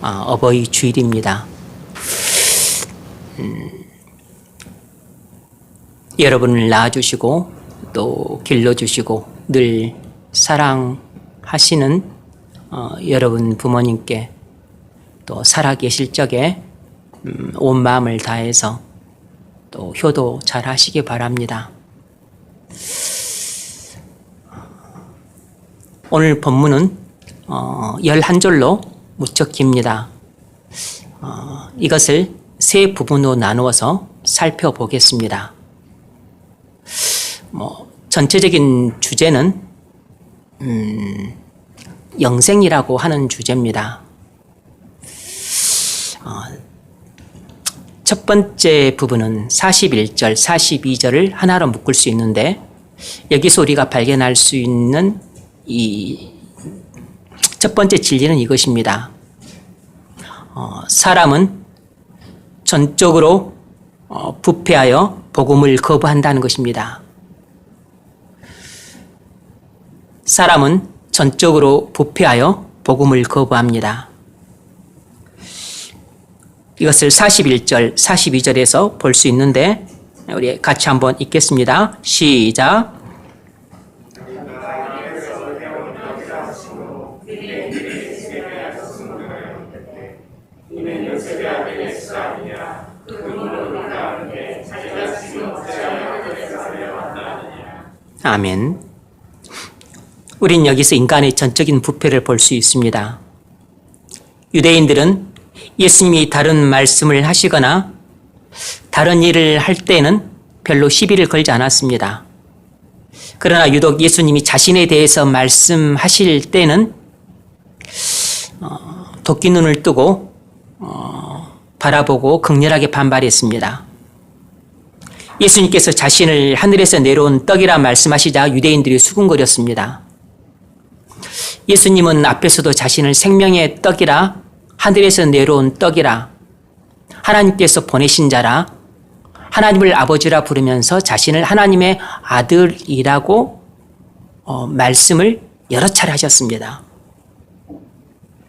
어버이 주일입니다. 여러분을 낳아주시고 또 길러주시고 늘 사랑하시는 여러분 부모님께 또 살아계실 적에 온 마음을 다해서 또 효도 잘 하시기 바랍니다. 오늘 본문은 11절로 무척 깁니다. 이것을 세 부분으로 나누어서 살펴보겠습니다. 전체적인 주제는 영생이라고 하는 주제입니다. 첫 번째 부분은 41절, 42절을 하나로 묶을 수 있는데 여기서 우리가 발견할 수 있는 이 첫 번째 진리는 이것입니다. 사람은 전적으로 부패하여 복음을 거부한다는 것입니다. 사람은 전적으로 부패하여 복음을 거부합니다. 이것을 41절, 42절에서 볼 수 있는데 우리 같이 한번 읽겠습니다. 시작. 아멘. 우린 여기서 인간의 전적인 부패를 볼 수 있습니다. 유대인들은 예수님이 다른 말씀을 하시거나 다른 일을 할 때는 별로 시비를 걸지 않았습니다. 그러나 유독 예수님이 자신에 대해서 말씀하실 때는 도끼 눈을 뜨고 바라보고 극렬하게 반발했습니다. 예수님께서 자신을 하늘에서 내려온 떡이라 말씀하시자 유대인들이 수군거렸습니다. 예수님은 앞에서도 자신을 생명의 떡이라, 하늘에서 내려온 떡이라, 하나님께서 보내신 자라, 하나님을 아버지라 부르면서 자신을 하나님의 아들이라고 말씀을 여러 차례 하셨습니다.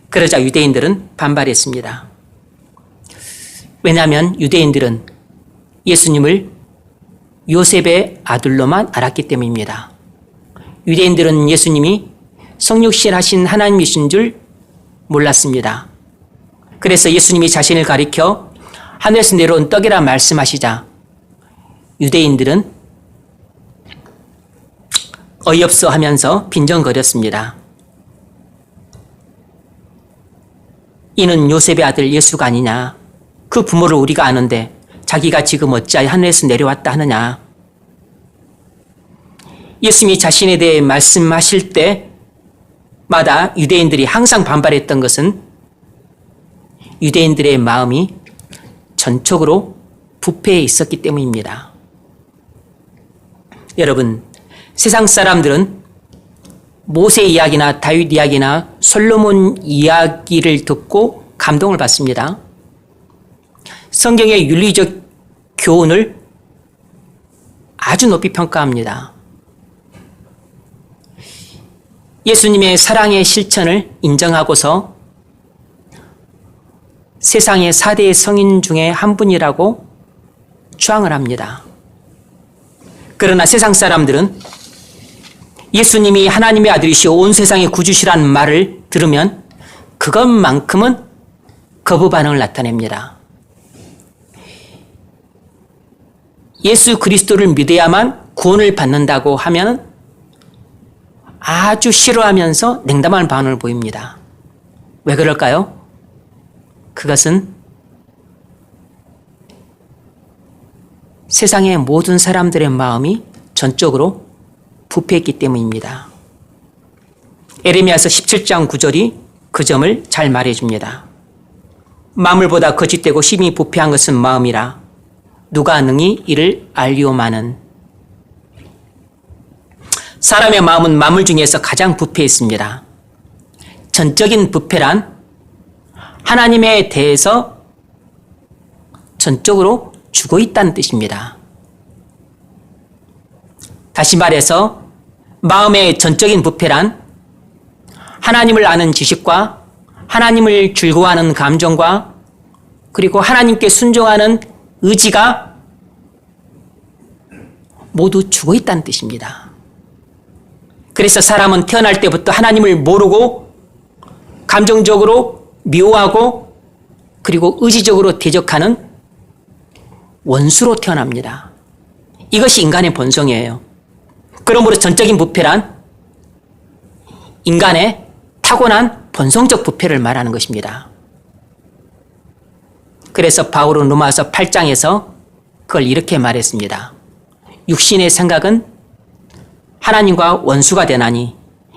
그러자 유대인들은 반발했습니다. 왜냐하면 유대인들은 예수님을 요셉의 아들로만 알았기 때문입니다. 유대인들은 예수님이 성육신하신 하나님이신 줄 몰랐습니다. 그래서 예수님이 자신을 가리켜 하늘에서 내려온 떡이라 말씀하시자 유대인들은 어이없어 하면서 빈정거렸습니다. 이는 요셉의 아들 예수가 아니냐? 그 부모를 우리가 아는데 자기가 지금 어찌하여 하늘에서 내려왔다 하느냐? 예수님이 자신에 대해 말씀하실 때마다 유대인들이 항상 반발했던 것은 유대인들의 마음이 전적으로 부패해 있었기 때문입니다. 여러분, 세상 사람들은 모세 이야기나 다윗 이야기나 솔로몬 이야기를 듣고 감동을 받습니다. 성경의 윤리적 교훈을 아주 높이 평가합니다. 예수님의 사랑의 실천을 인정하고서 세상의 4대 성인 중에 한 분이라고 추앙을 합니다. 그러나 세상 사람들은 예수님이 하나님의 아들이시오 온 세상의 구주시라는 말을 들으면 그것만큼은 거부 반응을 나타냅니다. 예수 그리스도를 믿어야만 구원을 받는다고 하면 아주 싫어하면서 냉담한 반응을 보입니다. 왜 그럴까요? 그것은 세상의 모든 사람들의 마음이 전적으로 부패했기 때문입니다. 에레미야서 17장 9절이 그 점을 잘 말해줍니다. 만물보다 거짓되고 심히 부패한 것은 마음이라 누가 능히 이를 알리오마는. 사람의 마음은 만물 중에서 가장 부패했습니다. 전적인 부패란 하나님에 대해서 전적으로 죽어 있다는 뜻입니다. 다시 말해서 마음의 전적인 부패란 하나님을 아는 지식과 하나님을 즐거워하는 감정과 그리고 하나님께 순종하는 의지가 모두 죽어 있다는 뜻입니다. 그래서 사람은 태어날 때부터 하나님을 모르고 감정적으로 미워하고 그리고 의지적으로 대적하는 원수로 태어납니다. 이것이 인간의 본성이에요. 그러므로 전적인 부패란 인간의 타고난 본성적 부패를 말하는 것입니다. 그래서 바울은 로마서 8장에서 그걸 이렇게 말했습니다. 육신의 생각은 하나님과 원수가 되나니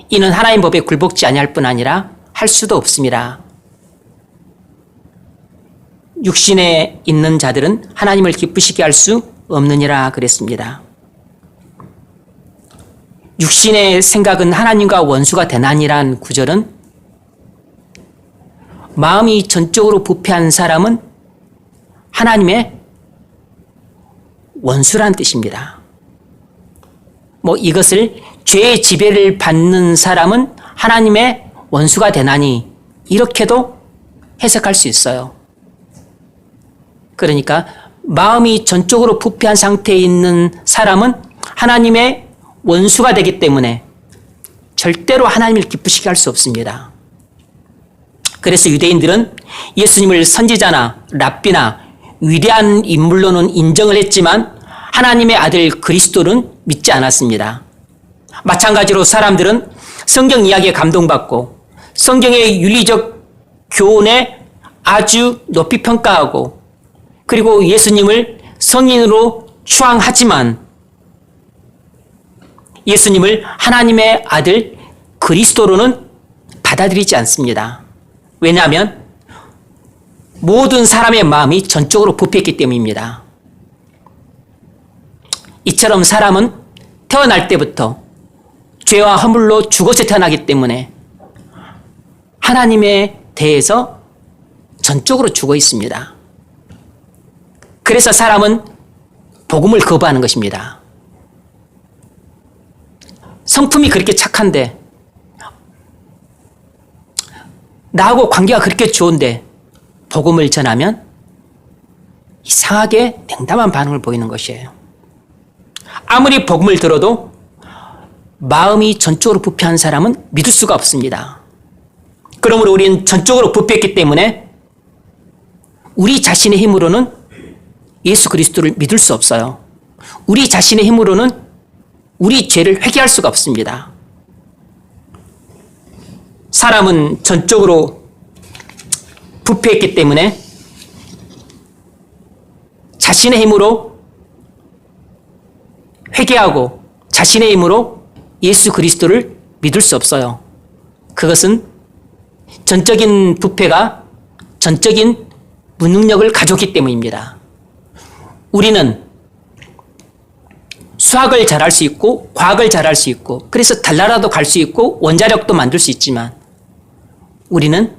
이는 하나님 법에 굴복지 아니할 뿐 아니라 할 수도 없습니다. 육신에 있는 자들은 하나님을 기쁘시게 할 수 없느니라 그랬습니다. 육신의 생각은 하나님과 원수가 되나니란 구절은 마음이 전적으로 부패한 사람은 하나님의 원수란 뜻입니다. 이것을 죄의 지배를 받는 사람은 하나님의 원수가 되나니 이렇게도 해석할 수 있어요. 그러니까 마음이 전적으로 부패한 상태에 있는 사람은 하나님의 원수가 되기 때문에 절대로 하나님을 기쁘시게 할 수 없습니다. 그래서 유대인들은 예수님을 선지자나 랍비나 위대한 인물로는 인정을 했지만 하나님의 아들 그리스도는 믿지 않았습니다. 마찬가지로 사람들은 성경 이야기에 감동받고 성경의 윤리적 교훈에 아주 높이 평가하고 그리고 예수님을 성인으로 추앙하지만 예수님을 하나님의 아들 그리스도로는 받아들이지 않습니다. 왜냐하면 모든 사람의 마음이 전적으로 부패했기 때문입니다. 이처럼 사람은 태어날 때부터 죄와 허물로 죽어서 태어나기 때문에 하나님에 대해서 전적으로 죽어 있습니다. 그래서 사람은 복음을 거부하는 것입니다. 성품이 그렇게 착한데 나하고 관계가 그렇게 좋은데 복음을 전하면 이상하게 냉담한 반응을 보이는 것이에요. 아무리 복음을 들어도 마음이 전적으로 부패한 사람은 믿을 수가 없습니다. 그러므로 우리는 전적으로 부패했기 때문에 우리 자신의 힘으로는 예수 그리스도를 믿을 수 없어요. 우리 자신의 힘으로는 우리 죄를 회개할 수가 없습니다. 사람은 전적으로 부패했기 때문에 자신의 힘으로 회개하고 자신의 힘으로 예수 그리스도를 믿을 수 없어요. 그것은 전적인 부패가 전적인 무능력을 가졌기 때문입니다. 우리는 수학을 잘할 수 있고 과학을 잘할 수 있고 그래서 달나라도 갈 수 있고 원자력도 만들 수 있지만 우리는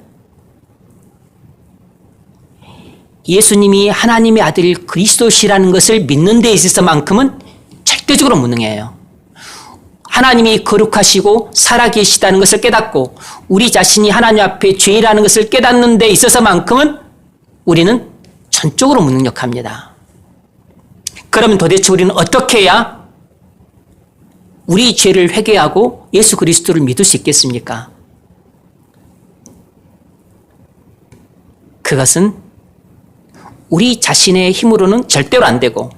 예수님이 하나님의 아들 그리스도시라는 것을 믿는 데 있어서만큼은 절대적으로 무능해요. 하나님이 거룩하시고 살아계시다는 것을 깨닫고 우리 자신이 하나님 앞에 죄라는 것을 깨닫는 데 있어서만큼은 우리는 전적으로 무능력합니다. 그러면 도대체 우리는 어떻게 해야 우리 죄를 회개하고 예수 그리스도를 믿을 수 있겠습니까? 그것은 우리 자신의 힘으로는 절대로 안 되고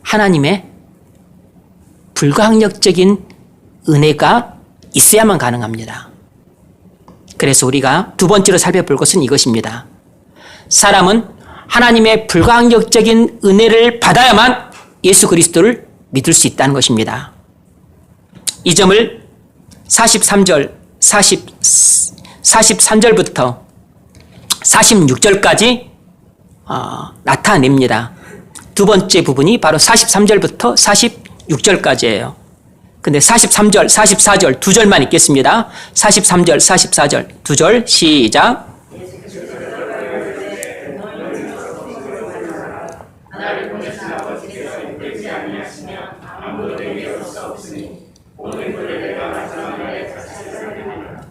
하나님의 불가항력적인 은혜가 있어야만 가능합니다. 그래서 우리가 두 번째로 살펴볼 것은 이것입니다. 사람은 하나님의 불가항력적인 은혜를 받아야만 예수 그리스도를 믿을 수 있다는 것입니다. 이 점을 43절부터 46절까지 나타냅니다. 두 번째 부분이 바로 43절부터 46절까지예요. 근데 43절, 44절 두 절만 읽겠습니다. 43절, 44절 두 절 시작.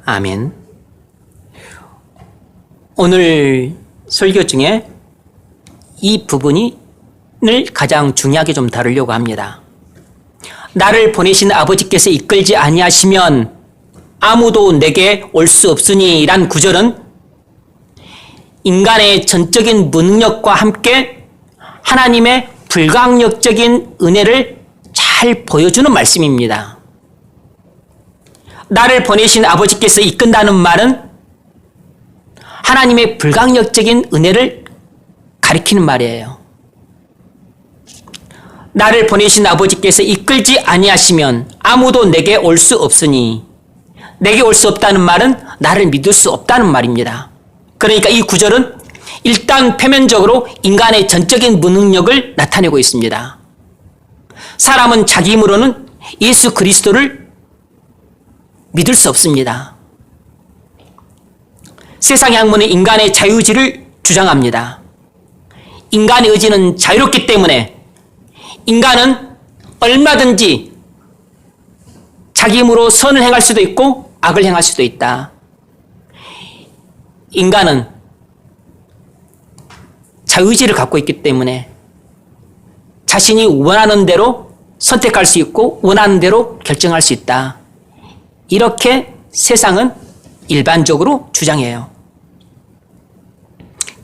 아멘. 오늘 설교 중에 이 부분을 가장 중요하게 좀 다루려고 합니다. 나를 보내신 아버지께서 이끌지 아니하시면 아무도 내게 올 수 없으니 란 구절은 인간의 전적인 무능력과 함께 하나님의 불강력적인 은혜를 잘 보여주는 말씀입니다. 나를 보내신 아버지께서 이끈다는 말은 하나님의 불강력적인 은혜를 가리키는 말이에요. 나를 보내신 아버지께서 이끌지 아니하시면 아무도 내게 올 수 없으니, 내게 올 수 없다는 말은 나를 믿을 수 없다는 말입니다. 그러니까 이 구절은 일단 표면적으로 인간의 전적인 무능력을 나타내고 있습니다. 사람은 자기 힘으로는 예수 그리스도를 믿을 수 없습니다. 세상의 학문은 인간의 자유의지를 주장합니다. 인간의 의지는 자유롭기 때문에 인간은 얼마든지 자기 힘으로 선을 행할 수도 있고 악을 행할 수도 있다. 인간은 자유의지를 갖고 있기 때문에 자신이 원하는 대로 선택할 수 있고 원하는 대로 결정할 수 있다. 이렇게 세상은 일반적으로 주장해요.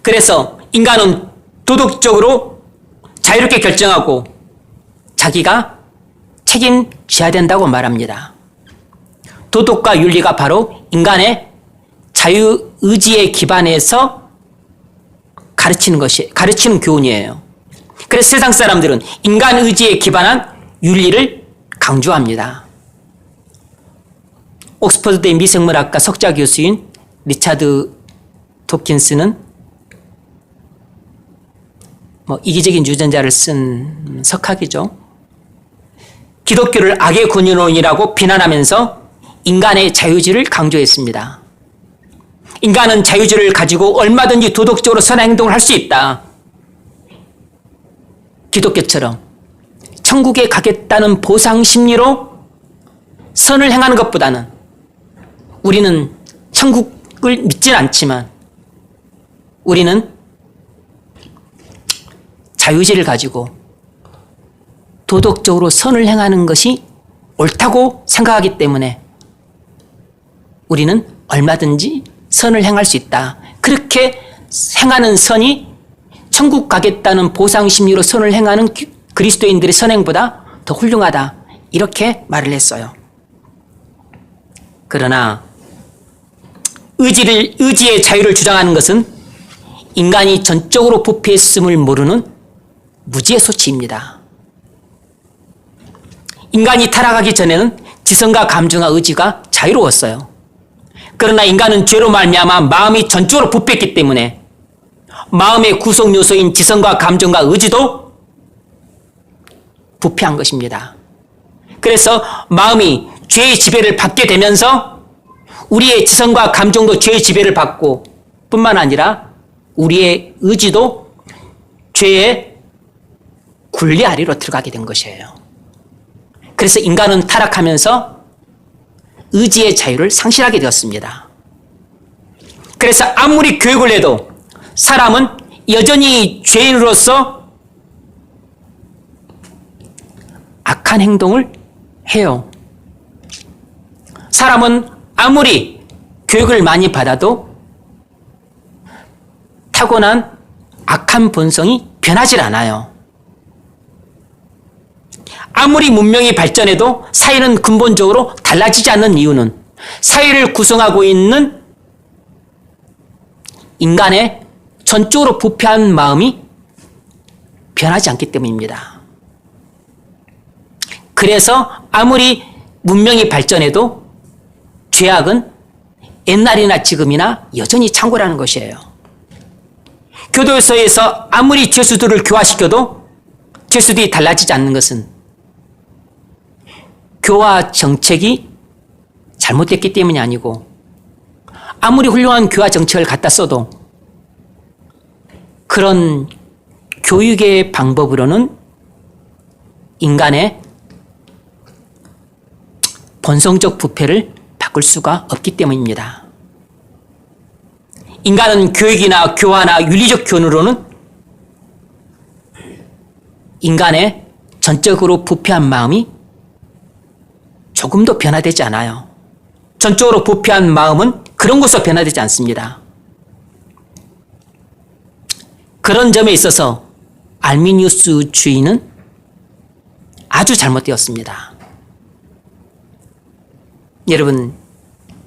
그래서 인간은 도덕적으로 자유롭게 결정하고 자기가 책임져야 된다고 말합니다. 도덕과 윤리가 바로 인간의 자유의지에 기반해서 가르치는 교훈이에요. 그래서 세상 사람들은 인간 의지에 기반한 윤리를 강조합니다. 옥스퍼드대 미생물학과 석좌 교수인 리차드 도킨스는 이기적인 유전자를 쓴 석학이죠. 기독교를 악의 권유론이라고 비난하면서 인간의 자유의지를 강조했습니다. 인간은 자유의지를 가지고 얼마든지 도덕적으로 선한 행동을 할 수 있다. 기독교처럼 천국에 가겠다는 보상 심리로 선을 행하는 것보다는 우리는 천국을 믿진 않지만 우리는 자유의지를 가지고 도덕적으로 선을 행하는 것이 옳다고 생각하기 때문에 우리는 얼마든지 선을 행할 수 있다. 그렇게 행하는 선이 천국 가겠다는 보상 심리로 선을 행하는 그리스도인들의 선행보다 더 훌륭하다. 이렇게 말을 했어요. 그러나 의지의 자유를 주장하는 것은 인간이 전적으로 부패했음을 모르는 무지의 소치입니다. 인간이 타락하기 전에는 지성과 감정과 의지가 자유로웠어요. 그러나 인간은 죄로 말미암아 마음이 전적으로 부패했기 때문에 마음의 구성 요소인 지성과 감정과 의지도 부패한 것입니다. 그래서 마음이 죄의 지배를 받게 되면서 우리의 지성과 감정도 죄의 지배를 받고 뿐만 아니라 우리의 의지도 죄의 굴리 아래로 들어가게 된 것이에요. 그래서 인간은 타락하면서 의지의 자유를 상실하게 되었습니다. 그래서 아무리 교육을 해도 사람은 여전히 죄인으로서 악한 행동을 해요. 사람은 아무리 교육을 많이 받아도 타고난 악한 본성이 변하질 않아요. 아무리 문명이 발전해도 사회는 근본적으로 달라지지 않는 이유는 사회를 구성하고 있는 인간의 전적으로 부패한 마음이 변하지 않기 때문입니다. 그래서 아무리 문명이 발전해도 죄악은 옛날이나 지금이나 여전히 창고라는 것이에요. 교도소에서 아무리 죄수들을 교화시켜도 죄수들이 달라지지 않는 것은 교화 정책이 잘못됐기 때문이 아니고 아무리 훌륭한 교화 정책을 갖다 써도 그런 교육의 방법으로는 인간의 본성적 부패를 바꿀 수가 없기 때문입니다. 인간은 교육이나 교화나 윤리적 교훈으로는 인간의 전적으로 부패한 마음이 조금도 변화되지 않아요. 전적으로 부패한 마음은 그런 것으로 변화되지 않습니다. 그런 점에 있어서 알미니우스주의는 아주 잘못되었습니다. 여러분,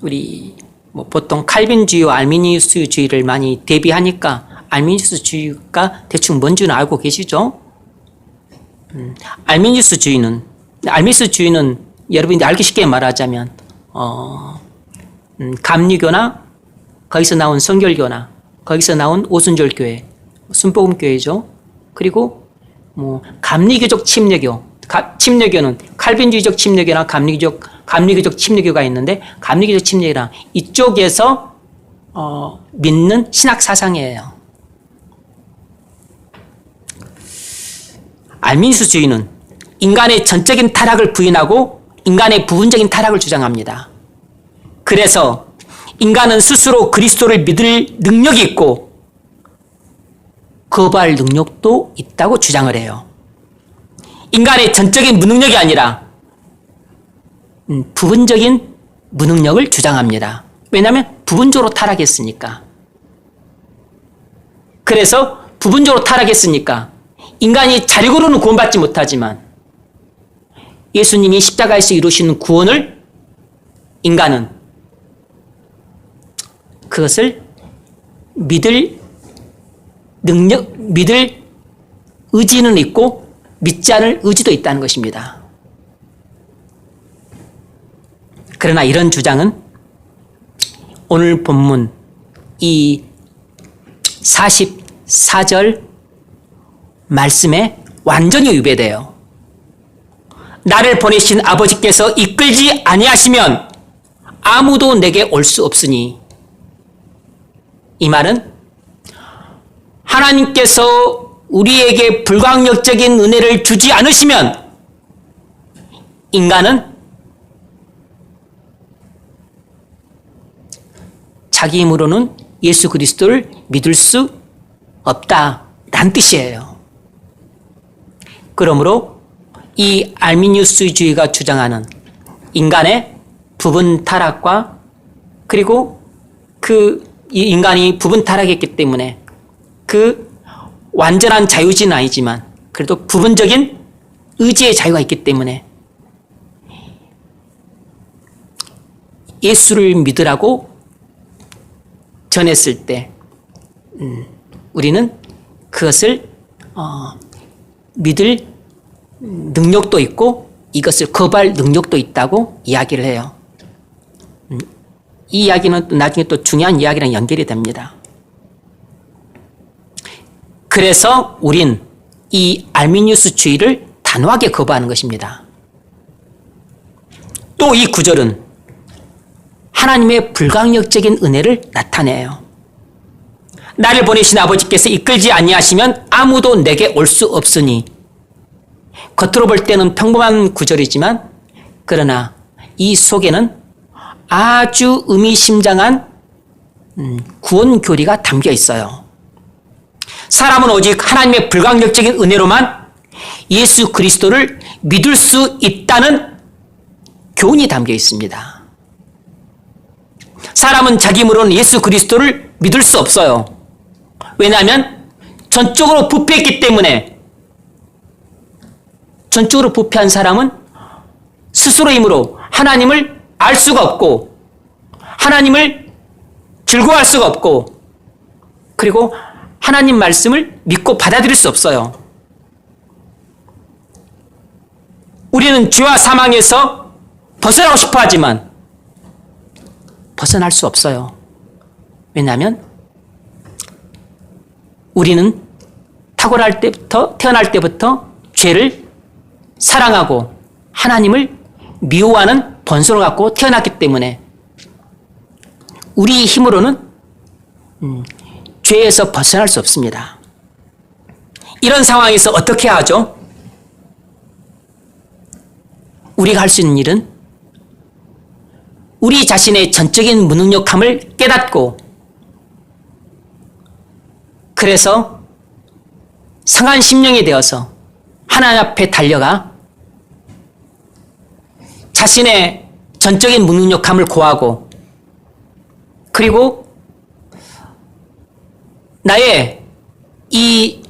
우리 보통 칼빈주의와 알미니우스주의를 많이 대비하니까 알미니우스주의가 대충 뭔지는 알고 계시죠? 알미니우스주의는 여러분이 알기 쉽게 말하자면 감리교나 거기서 나온 성결교나 거기서 나온 오순절교회, 순복음교회죠. 그리고 감리교적 침례교, 침례교는 칼빈주의적 침례교나 감리교적 침례교가 있는데 감리교적 침례교랑 이쪽에서 믿는 신학 사상이에요. 알미니우스주의는 인간의 전적인 타락을 부인하고 인간의 부분적인 타락을 주장합니다. 그래서 인간은 스스로 그리스도를 믿을 능력이 있고 거부할 능력도 있다고 주장을 해요. 인간의 전적인 무능력이 아니라 부분적인 무능력을 주장합니다. 왜냐하면 부분적으로 타락했으니까. 그래서 부분적으로 타락했으니까 인간이 자력으로는 구원받지 못하지만 예수님이 십자가에서 이루시는 구원을 인간은 그것을 믿을 의지는 있고 믿지 않을 의지도 있다는 것입니다. 그러나 이런 주장은 오늘 본문 이 44절 말씀에 완전히 위배돼요. 나를 보내신 아버지께서 이끌지 아니하시면 아무도 내게 올 수 없으니, 이 말은 하나님께서 우리에게 불가항력적인 은혜를 주지 않으시면 인간은 자기 힘으로는 예수 그리스도를 믿을 수 없다라는 뜻이에요. 그러므로 이 알미니우스주의가 주장하는 인간의 부분 타락과 그리고 이 인간이 부분 타락했기 때문에 그 완전한 자유지는 아니지만 그래도 부분적인 의지의 자유가 있기 때문에 예수를 믿으라고 전했을 때 우리는 그것을 믿을 능력도 있고 이것을 거부할 능력도 있다고 이야기를 해요. 이 이야기는 나중에 또 중요한 이야기랑 연결이 됩니다. 그래서 우린 이 알미니우스주의를 단호하게 거부하는 것입니다. 또 이 구절은 하나님의 불가항력적인 은혜를 나타내요. 나를 보내신 아버지께서 이끌지 아니하시면 아무도 내게 올 수 없으니, 겉으로 볼 때는 평범한 구절이지만 그러나 이 속에는 아주 의미심장한 구원 교리가 담겨 있어요. 사람은 오직 하나님의 불가항력적인 은혜로만 예수 그리스도를 믿을 수 있다는 교훈이 담겨 있습니다. 사람은 자기 힘으로는 예수 그리스도를 믿을 수 없어요. 왜냐하면 전적으로 부패했기 때문에. 전적으로 부패한 사람은 스스로 힘으로 하나님을 알 수가 없고 하나님을 즐거워할 수가 없고 그리고 하나님 말씀을 믿고 받아들일 수 없어요. 우리는 죄와 사망에서 벗어나고 싶어 하지만 벗어날 수 없어요. 왜냐하면 우리는 태어날 때부터 죄를 사랑하고 하나님을 미워하는 본성을 갖고 태어났기 때문에 우리 힘으로는 죄에서 벗어날 수 없습니다. 이런 상황에서 어떻게 하죠? 우리가 할 수 있는 일은 우리 자신의 전적인 무능력함을 깨닫고 그래서 상한 심령이 되어서 하나님 앞에 달려가 자신의 전적인 무능력함을 고하고, 그리고 나의 이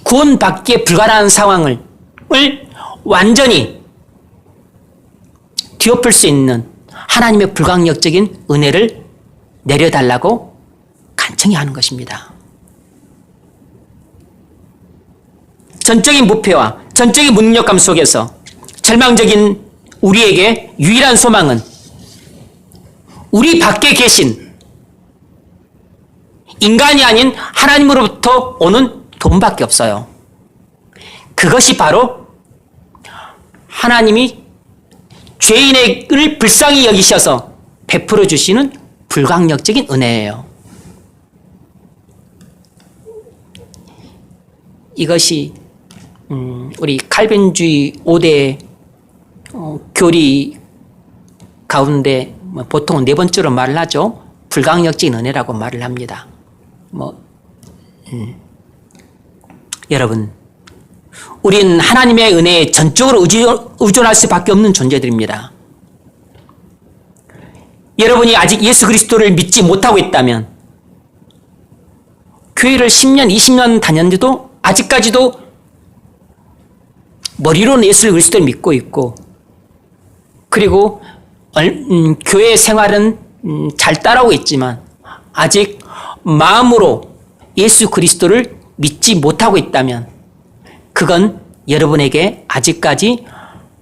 구원받기에 불가능한 상황을 완전히 뒤엎을 수 있는 하나님의 불강력적인 은혜를 내려달라고 간청히 하는 것입니다. 전적인 무패와 전적인 무능력감 속에서 절망적인 우리에게 유일한 소망은 우리 밖에 계신 인간이 아닌 하나님으로부터 오는 돈밖에 없어요. 그것이 바로 하나님이 죄인을 불쌍히 여기셔서 베풀어 주시는 불강력적인 은혜예요. 이것이 우리 칼빈주의 5대 교리 가운데 보통 네 번째로 말을 하죠. 불강력적인 은혜라고 말을 합니다. 여러분, 우리는 하나님의 은혜에 전적으로 의존할 수밖에 없는 존재들입니다. 여러분이 아직 예수 그리스도를 믿지 못하고 있다면, 교회를 10년, 20년 다녔는데도 아직까지도 머리로는 예수 그리스도를 믿고 있고, 그리고 교회 생활은 잘 따라오고 있지만 아직 마음으로 예수 그리스도를 믿지 못하고 있다면, 그건 여러분에게 아직까지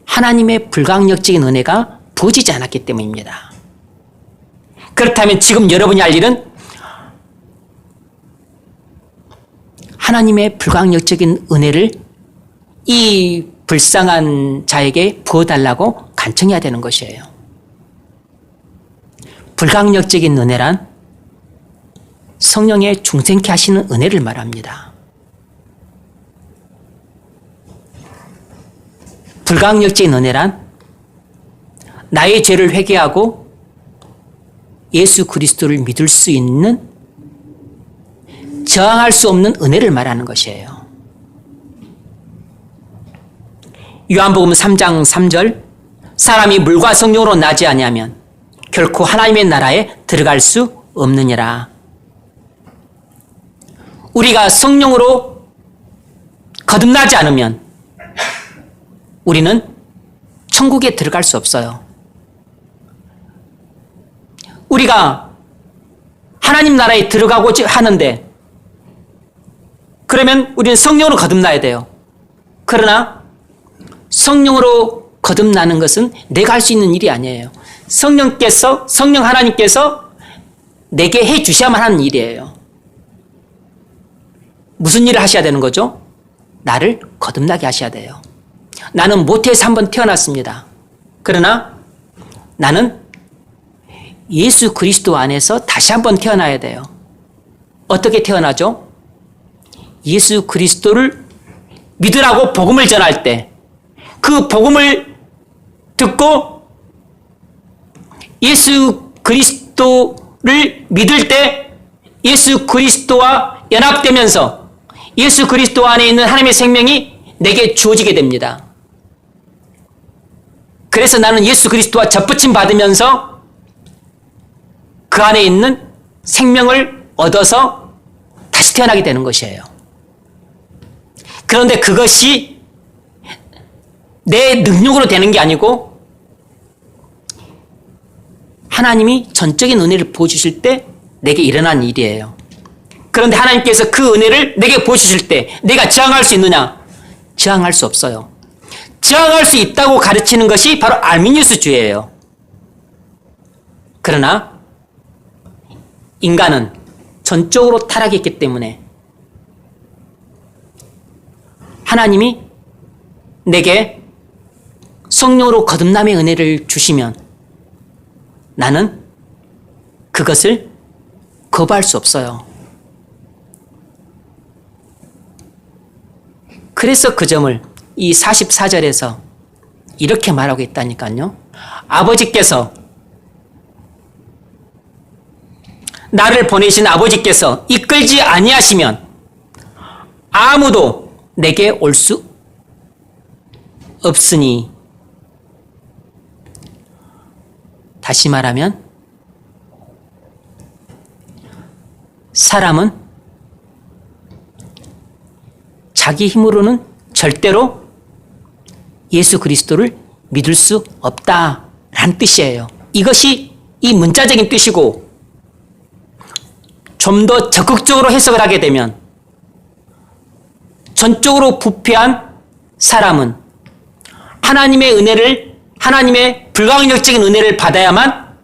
하나님의 불강력적인 은혜가 부어지지 않았기 때문입니다. 그렇다면 지금 여러분이 할 일은 하나님의 불강력적인 은혜를 이 불쌍한 자에게 부어달라고 간청해야 되는 것이에요. 불강력적인 은혜란 성령의 중생케 하시는 은혜를 말합니다. 불강력적인 은혜란 나의 죄를 회개하고 예수 그리스도를 믿을 수 있는 저항할 수 없는 은혜를 말하는 것이에요. 요한복음 3장 3절, 사람이 물과 성령으로 나지 아니하면 결코 하나님의 나라에 들어갈 수 없느니라. 우리가 성령으로 거듭나지 않으면 우리는 천국에 들어갈 수 없어요. 우리가 하나님 나라에 들어가고자 하는데, 그러면 우리는 성령으로 거듭나야 돼요. 그러나 성령으로 거듭나는 것은 내가 할 수 있는 일이 아니에요. 성령 하나님께서 내게 해 주셔야만 하는 일이에요. 무슨 일을 하셔야 되는 거죠? 나를 거듭나게 하셔야 돼요. 나는 모태에서 한번 태어났습니다. 그러나 나는 예수 그리스도 안에서 다시 한번 태어나야 돼요. 어떻게 태어나죠? 예수 그리스도를 믿으라고 복음을 전할 때, 그 복음을 듣고 예수 그리스도를 믿을 때 예수 그리스도와 연합되면서 예수 그리스도 안에 있는 하나님의 생명이 내게 주어지게 됩니다. 그래서 나는 예수 그리스도와 접붙임 받으면서 그 안에 있는 생명을 얻어서 다시 태어나게 되는 것이에요. 그런데 그것이 내 능력으로 되는 게 아니고 하나님이 전적인 은혜를 부어주실 때 내게 일어난 일이에요. 그런데 하나님께서 그 은혜를 내게 부어주실 때 내가 저항할 수 있느냐? 저항할 수 없어요. 저항할 수 있다고 가르치는 것이 바로 알미니우스주의예요. 그러나 인간은 전적으로 타락했기 때문에 하나님이 내게 성령으로 거듭남의 은혜를 주시면 나는 그것을 거부할 수 없어요. 그래서 그 점을 이 44절에서 이렇게 말하고 있다니까요. 아버지께서 나를 보내신 아버지께서 이끌지 아니하시면 아무도 내게 올 수 없으니, 다시 말하면 사람은 자기 힘으로는 절대로 예수 그리스도를 믿을 수 없다라는 뜻이에요. 이것이 이 문자적인 뜻이고, 좀 더 적극적으로 해석을 하게 되면 전적으로 부패한 사람은 하나님의 은혜를, 하나님의 불가항력적인 은혜를 받아야만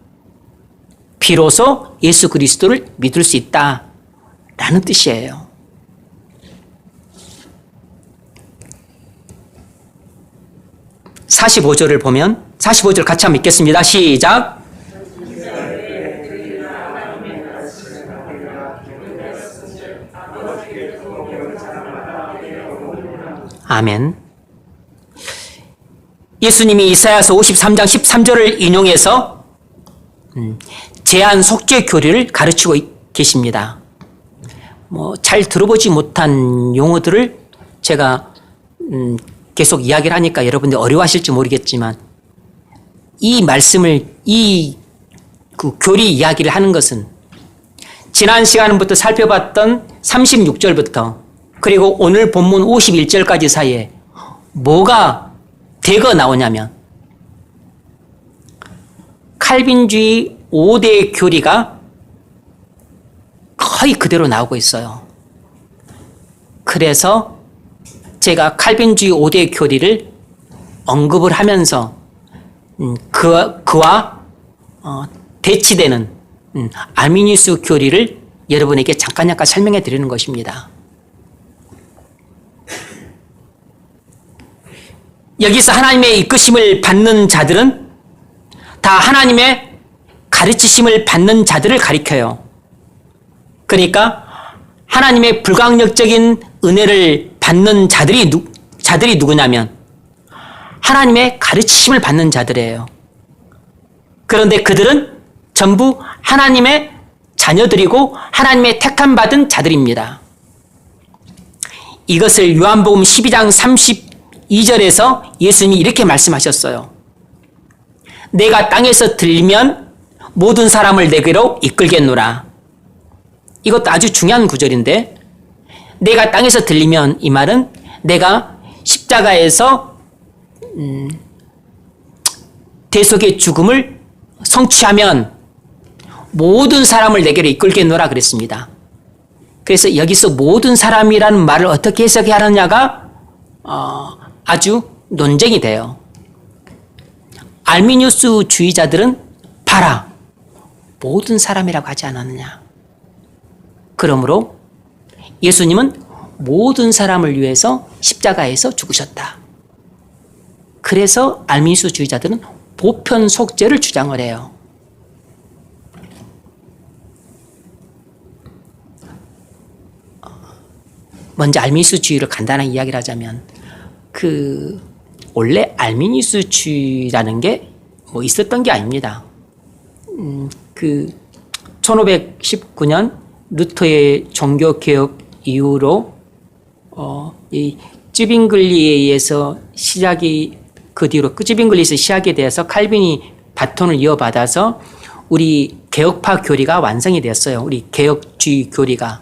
비로소 예수 그리스도를 믿을 수 있다라는 뜻이에요. (45절을) 보면, 45절 같이 한번 읽겠습니다. 시작. 아멘. 예수님이 이사야서 53장 13절을 인용해서 제한 속죄 교리를 가르치고 계십니다. 잘 들어보지 못한 용어들을 제가 계속 이야기를 하니까 여러분들 어려워하실지 모르겠지만, 이 말씀을, 그 교리 이야기를 하는 것은 지난 시간부터 살펴봤던 36절부터 그리고 오늘 본문 51절까지 사이에 뭐가 대거 나오냐면, 칼빈주의 5대 교리가 거의 그대로 나오고 있어요. 그래서 제가 칼빈주의 5대 교리를 언급을 하면서 그와 대치되는 아르미니우스 교리를 여러분에게 잠깐 설명해 드리는 것입니다. 여기서 하나님의 이끄심을 받는 자들은 다 하나님의 가르치심을 받는 자들을 가리켜요. 그러니까 하나님의 불가항력적인 은혜를 받는 자들이 누구냐면 하나님의 가르치심을 받는 자들이에요. 그런데 그들은 전부 하나님의 자녀들이고 하나님의 택함받은 자들입니다. 이것을 요한복음 12장 32절에서 예수님이 이렇게 말씀하셨어요. 내가 땅에서 들리면 모든 사람을 내게로 이끌겠노라. 이것도 아주 중요한 구절인데, 내가 땅에서 들리면, 이 말은 내가 십자가에서 대속의 죽음을 성취하면 모든 사람을 내게로 이끌겠노라 그랬습니다. 그래서 여기서 모든 사람이라는 말을 어떻게 해석해야 하느냐가 아주 논쟁이 돼요. 알미니우스 주의자들은 봐라, 모든 사람이라고 하지 않았느냐. 그러므로 예수님은 모든 사람을 위해서 십자가에서 죽으셨다. 그래서 알미니우스 주의자들은 보편 속죄를 주장을 해요. 먼저 알미니우스 주의를 간단하게 이야기를 하자면, 원래 알미니우스 주의라는 게 있었던 게 아닙니다. 1519년 루터의 종교개혁 이후로 이 쯔빙글리에 의해서 그 뒤로 쯔빙글리에서 시작이 되어서 칼빈이 바톤을 이어받아서 우리 개혁파 교리가 완성이 됐어요. 우리 개혁주의 교리가.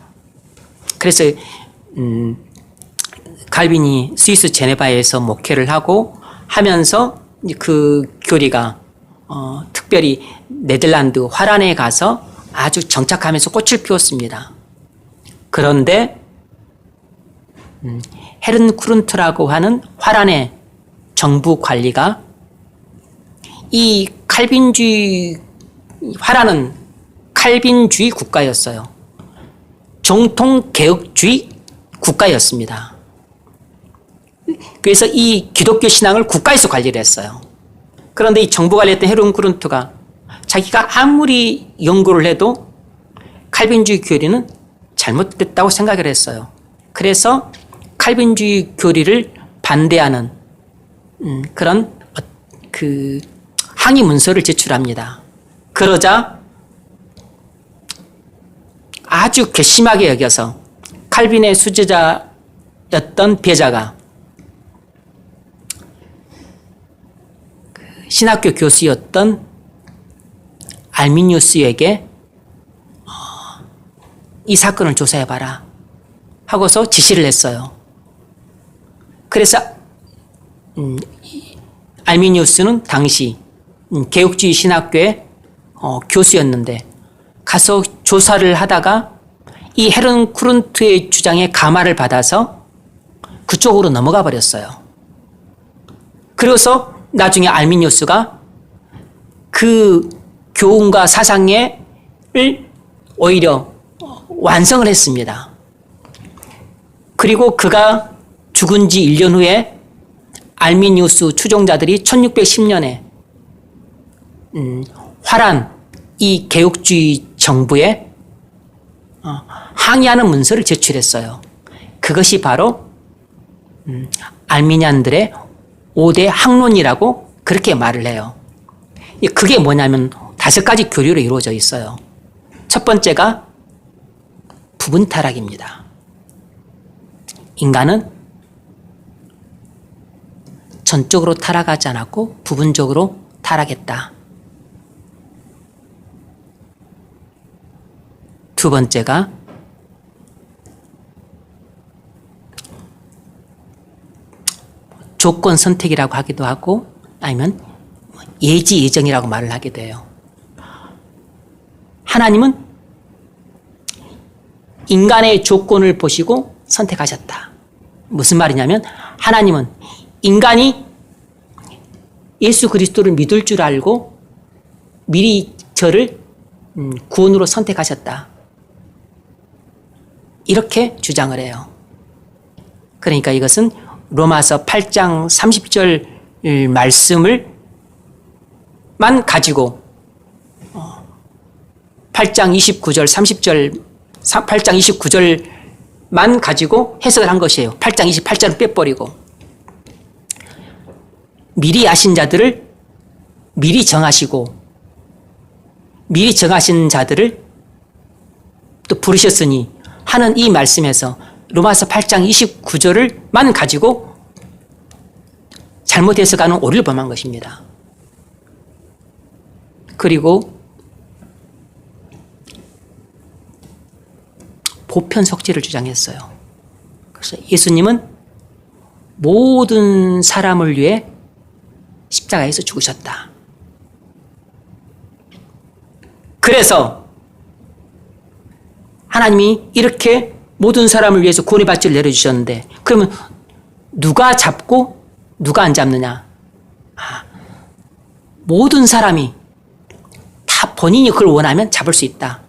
그래서 칼빈이 스위스 제네바에서 목회를 하면서 그 교리가 특별히 네덜란드 화란에 가서 아주 정착하면서 꽃을 피웠습니다. 그런데 헤른 쿠룬트라고 하는 화란의 정부 관리가 이 화란은 칼빈주의 국가였어요. 정통 개혁주의 국가였습니다. 그래서 이 기독교 신앙을 국가에서 관리를 했어요. 그런데 이 정부 관리했던 헤른 쿠룬트가 자기가 아무리 연구를 해도 칼빈주의 교리는 잘못됐다고 생각을 했어요. 그래서 칼빈주의 교리를 반대하는 그런 항의 문서를 제출합니다. 그러자 아주 괘씸하게 여겨서 칼빈의 수제자였던 베자가 신학교 교수였던 알미니우스에게 이 사건을 조사해봐라 하고서 지시를 했어요. 그래서 알미니우스는 당시 개혁주의 신학교의 교수였는데 가서 조사를 하다가 이 헤른 쿠른트의 주장에 감화를 받아서 그쪽으로 넘어가 버렸어요. 그래서 나중에 알미니우스가 그 교훈과 사상을 오히려 완성을 했습니다. 그리고 그가 죽은 지 1년 후에 알미니우스 추종자들이 1610년에 화란 이 개혁주의 정부에 항의하는 문서를 제출했어요. 그것이 바로 알미니안들의 5대 학론이라고 그렇게 말을 해요. 그게 뭐냐면 5가지 교류로 이루어져 있어요. 첫 번째가 부분 타락입니다. 인간은 전적으로 타락하지 않았고 부분적으로 타락했다. 두 번째가 조건 선택이라고 하기도 하고 아니면 예지 예정이라고 말을 하게 돼요. 하나님은 인간의 조건을 보시고 선택하셨다. 무슨 말이냐면 하나님은 인간이 예수 그리스도를 믿을 줄 알고 미리 저를 구원으로 선택하셨다. 이렇게 주장을 해요. 그러니까 이것은 로마서 8장 30절 말씀을 만 가지고 8장 29절 30절 8장 29절만 가지고 해석을 한 것이에요. 8장 28절은 빼버리고 미리 아신 자들을 미리 정하시고 미리 정하신 자들을 또 부르셨으니 하는 이 말씀에서 로마서 8장 29절을만 가지고 잘못 해석하는 오류를 범한 것입니다. 그리고 보편 속죄를 주장했어요. 그래서 예수님은 모든 사람을 위해 십자가에서 죽으셨다. 그래서 하나님이 이렇게 모든 사람을 위해서 구원의 밧줄을 내려주셨는데 그러면 누가 잡고 누가 안 잡느냐? 모든 사람이 다 본인이 그걸 원하면 잡을 수 있다.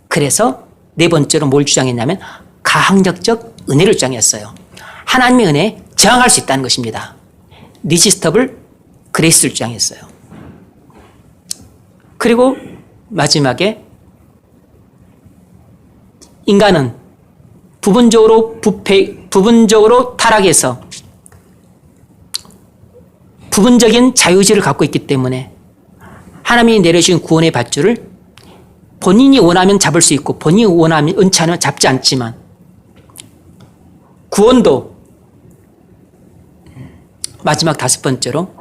그래서 네 번째로 뭘 주장했냐면 가항력적 은혜를 주장했어요. 하나님의 은혜에 저항할 수 있다는 것입니다. 리지스터블 그레이스를 주장했어요. 그리고 마지막에 인간은 부분적으로 타락해서 부분적인 자유의지를 갖고 있기 때문에 하나님이 내려주신 구원의 밧줄을 본인이 원하면 잡을 수 있고 본인이 원하면 은치 않으면 잡지 않지만 구원도 마지막 5번째로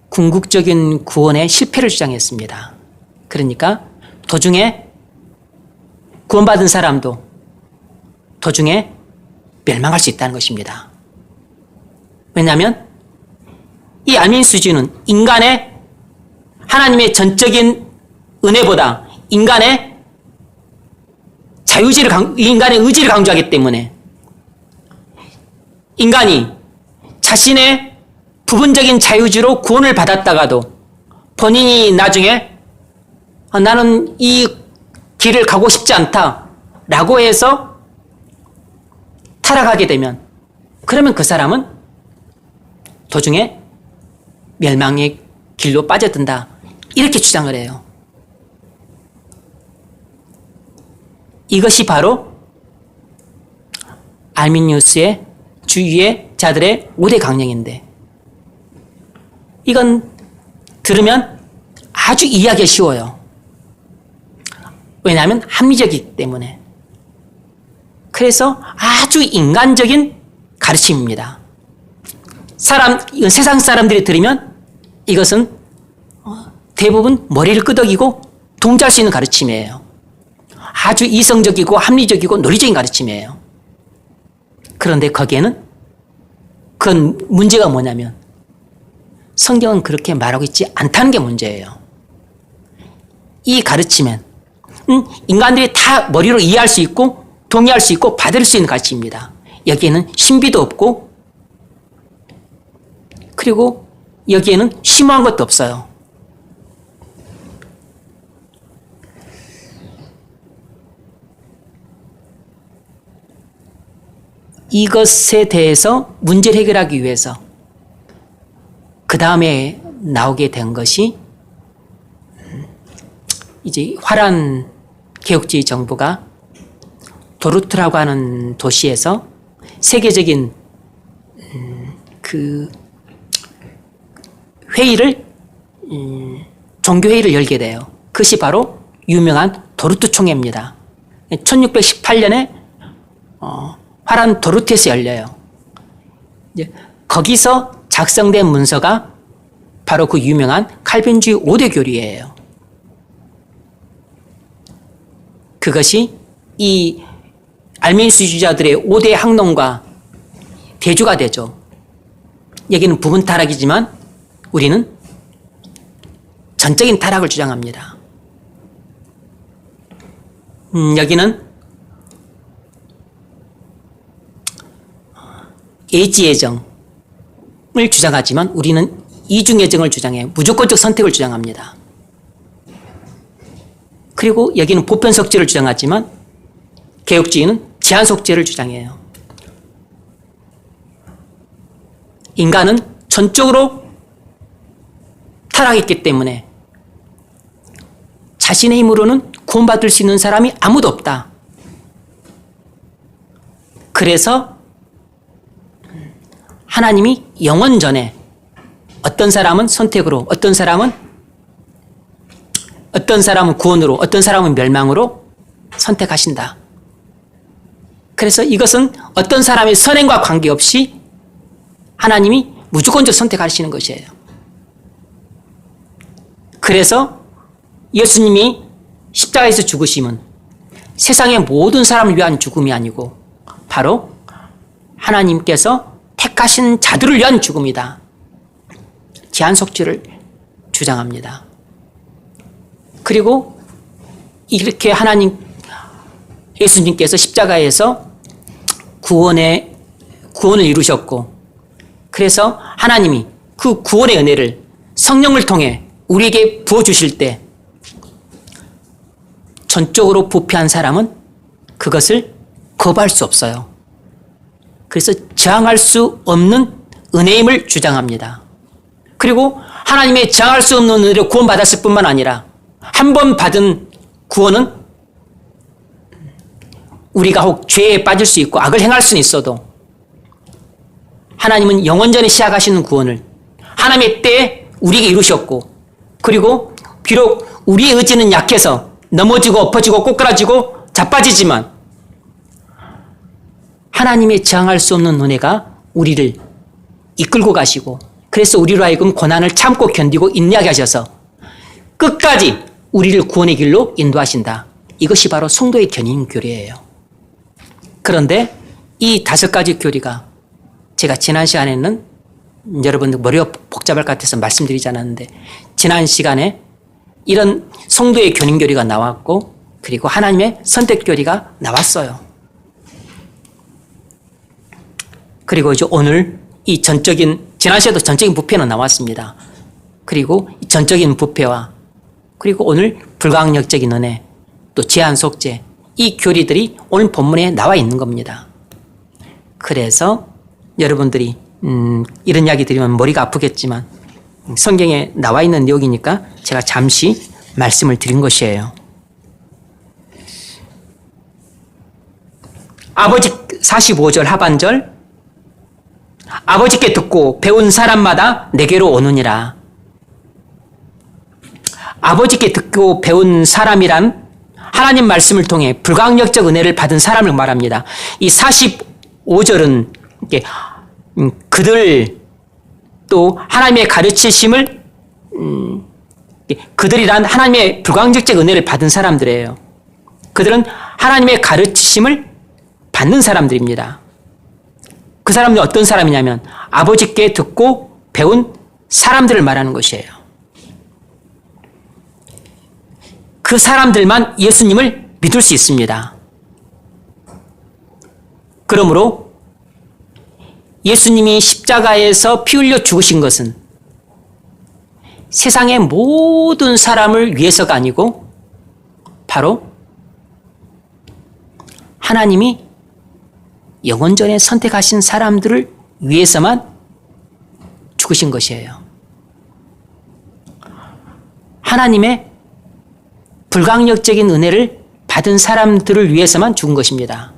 궁극적인 구원의 실패를 주장했습니다. 그러니까 도중에 구원받은 사람도 도중에 멸망할 수 있다는 것입니다. 왜냐하면 이 알민수주는 인간의 하나님의 전적인 은혜보다 인간의 인간의 의지를 강조하기 때문에 인간이 자신의 부분적인 자유지로 구원을 받았다가도 본인이 나중에 나는 이 길을 가고 싶지 않다라고 해서 타락하게 되면 그러면 그 사람은 도중에 멸망의 길로 빠져든다. 이렇게 주장을 해요. 이것이 바로 알미니우스의 주위의 자들의 5대 강령인데 이건 들으면 아주 이해하기 쉬워요. 왜냐하면 합리적이기 때문에. 그래서 아주 인간적인 가르침입니다. 세상 사람들이 들으면 이것은 대부분 머리를 끄덕이고 동조할 수 있는 가르침이에요. 아주 이성적이고 합리적이고 논리적인 가르침이에요. 그런데 거기에는 그건 문제가 뭐냐면 성경은 그렇게 말하고 있지 않다는 게 문제예요. 이 가르침은 인간들이 다 머리로 이해할 수 있고 동의할 수 있고 받을 수 있는 가르침입니다. 여기에는 신비도 없고 그리고 여기에는 심오한 것도 없어요. 이것에 대해서 문제를 해결하기 위해서 그 다음에 나오게 된 것이 이제 화란 개혁주의 정부가 도르트라고 하는 도시에서 세계적인 그 회의를 종교회의를 열게 돼요. 그것이 바로 유명한 도르트 총회입니다. 1618년에 화란 도르트에서 열려요. 이제 거기서 작성된 문서가 바로 그 유명한 칼빈주의 5대 교리예요. 그것이 이 알민수주자들의 5대 학론과 대조가 되죠. 여기는 부분 타락이지만 우리는 전적인 타락을 주장합니다. 여기는 예지예정을 주장하지만 우리는 이중예정을 주장해 무조건적 선택을 주장합니다. 그리고 여기는 보편속죄를 주장하지만 개혁주의는 제한속죄를 주장해요. 인간은 전적으로 타락했기 때문에 자신의 힘으로는 구원받을 수 있는 사람이 아무도 없다. 그래서 하나님이 영원 전에 어떤 사람은 선택으로, 어떤 사람은 구원으로, 어떤 사람은 멸망으로 선택하신다. 그래서 이것은 어떤 사람의 선행과 관계없이 하나님이 무조건적 선택하시는 것이에요. 그래서 예수님이 십자가에서 죽으심은 세상의 모든 사람을 위한 죽음이 아니고 바로 하나님께서 택하신 자들을 위한 죽음이다. 제한속죄를 주장합니다. 그리고 이렇게 예수님께서 십자가에서 구원을 이루셨고, 그래서 하나님이 그 구원의 은혜를 성령을 통해 우리에게 부어주실 때 전적으로 부패한 사람은 그것을 거부할 수 없어요. 그래서 저항할 수 없는 은혜임을 주장합니다. 그리고 하나님의 저항할 수 없는 은혜로 구원받았을 뿐만 아니라 한 번 받은 구원은 우리가 혹 죄에 빠질 수 있고 악을 행할 수는 있어도 하나님은 영원전에 시작하시는 구원을 하나님의 때에 우리에게 이루셨고, 그리고 비록 우리의 의지는 약해서 넘어지고 엎어지고 꼬꾸라지고 자빠지지만 하나님의 저항할 수 없는 은혜가 우리를 이끌고 가시고, 그래서 우리로 하여금 고난을 참고 견디고 인내하게 하셔서 끝까지 우리를 구원의 길로 인도하신다. 이것이 바로 성도의 견인 교리예요. 그런데 이 5가지 교리가 제가 지난 시간에는 여러분들 머리가 복잡할 것 같아서 말씀드리지 않았는데, 지난 시간에 이런 성도의 견인 교리가 나왔고, 그리고 하나님의 선택 교리가 나왔어요. 그리고 이제 오늘 이 지난 시간에도 전적인 부패는 나왔습니다. 그리고 전적인 부패와 그리고 오늘 불가항력적인 은혜, 또 제한속죄, 이 교리들이 오늘 본문에 나와 있는 겁니다. 그래서 여러분들이 이런 이야기 드리면 머리가 아프겠지만 성경에 나와 있는 내용이니까 제가 잠시 말씀을 드린 것이에요. 아버지 45절 하반절, 아버지께 듣고 배운 사람마다 내게로 오느니라. 아버지께 듣고 배운 사람이란 하나님 말씀을 통해 불강력적 은혜를 받은 사람을 말합니다. 이 45절은 그들 또 하나님의 가르치심을 그들이란 하나님의 불강력적 은혜를 받은 사람들이에요. 그들은 하나님의 가르치심을 받는 사람들입니다. 그 사람들은 어떤 사람이냐면 아버지께 듣고 배운 사람들을 말하는 것이에요. 그 사람들만 예수님을 믿을 수 있습니다. 그러므로 예수님이 십자가에서 피 흘려 죽으신 것은 세상의 모든 사람을 위해서가 아니고 바로 하나님이 영원전에 선택하신 사람들을 위해서만 죽으신 것이에요. 하나님의 불강력적인 은혜를 받은 사람들을 위해서만 죽은 것입니다.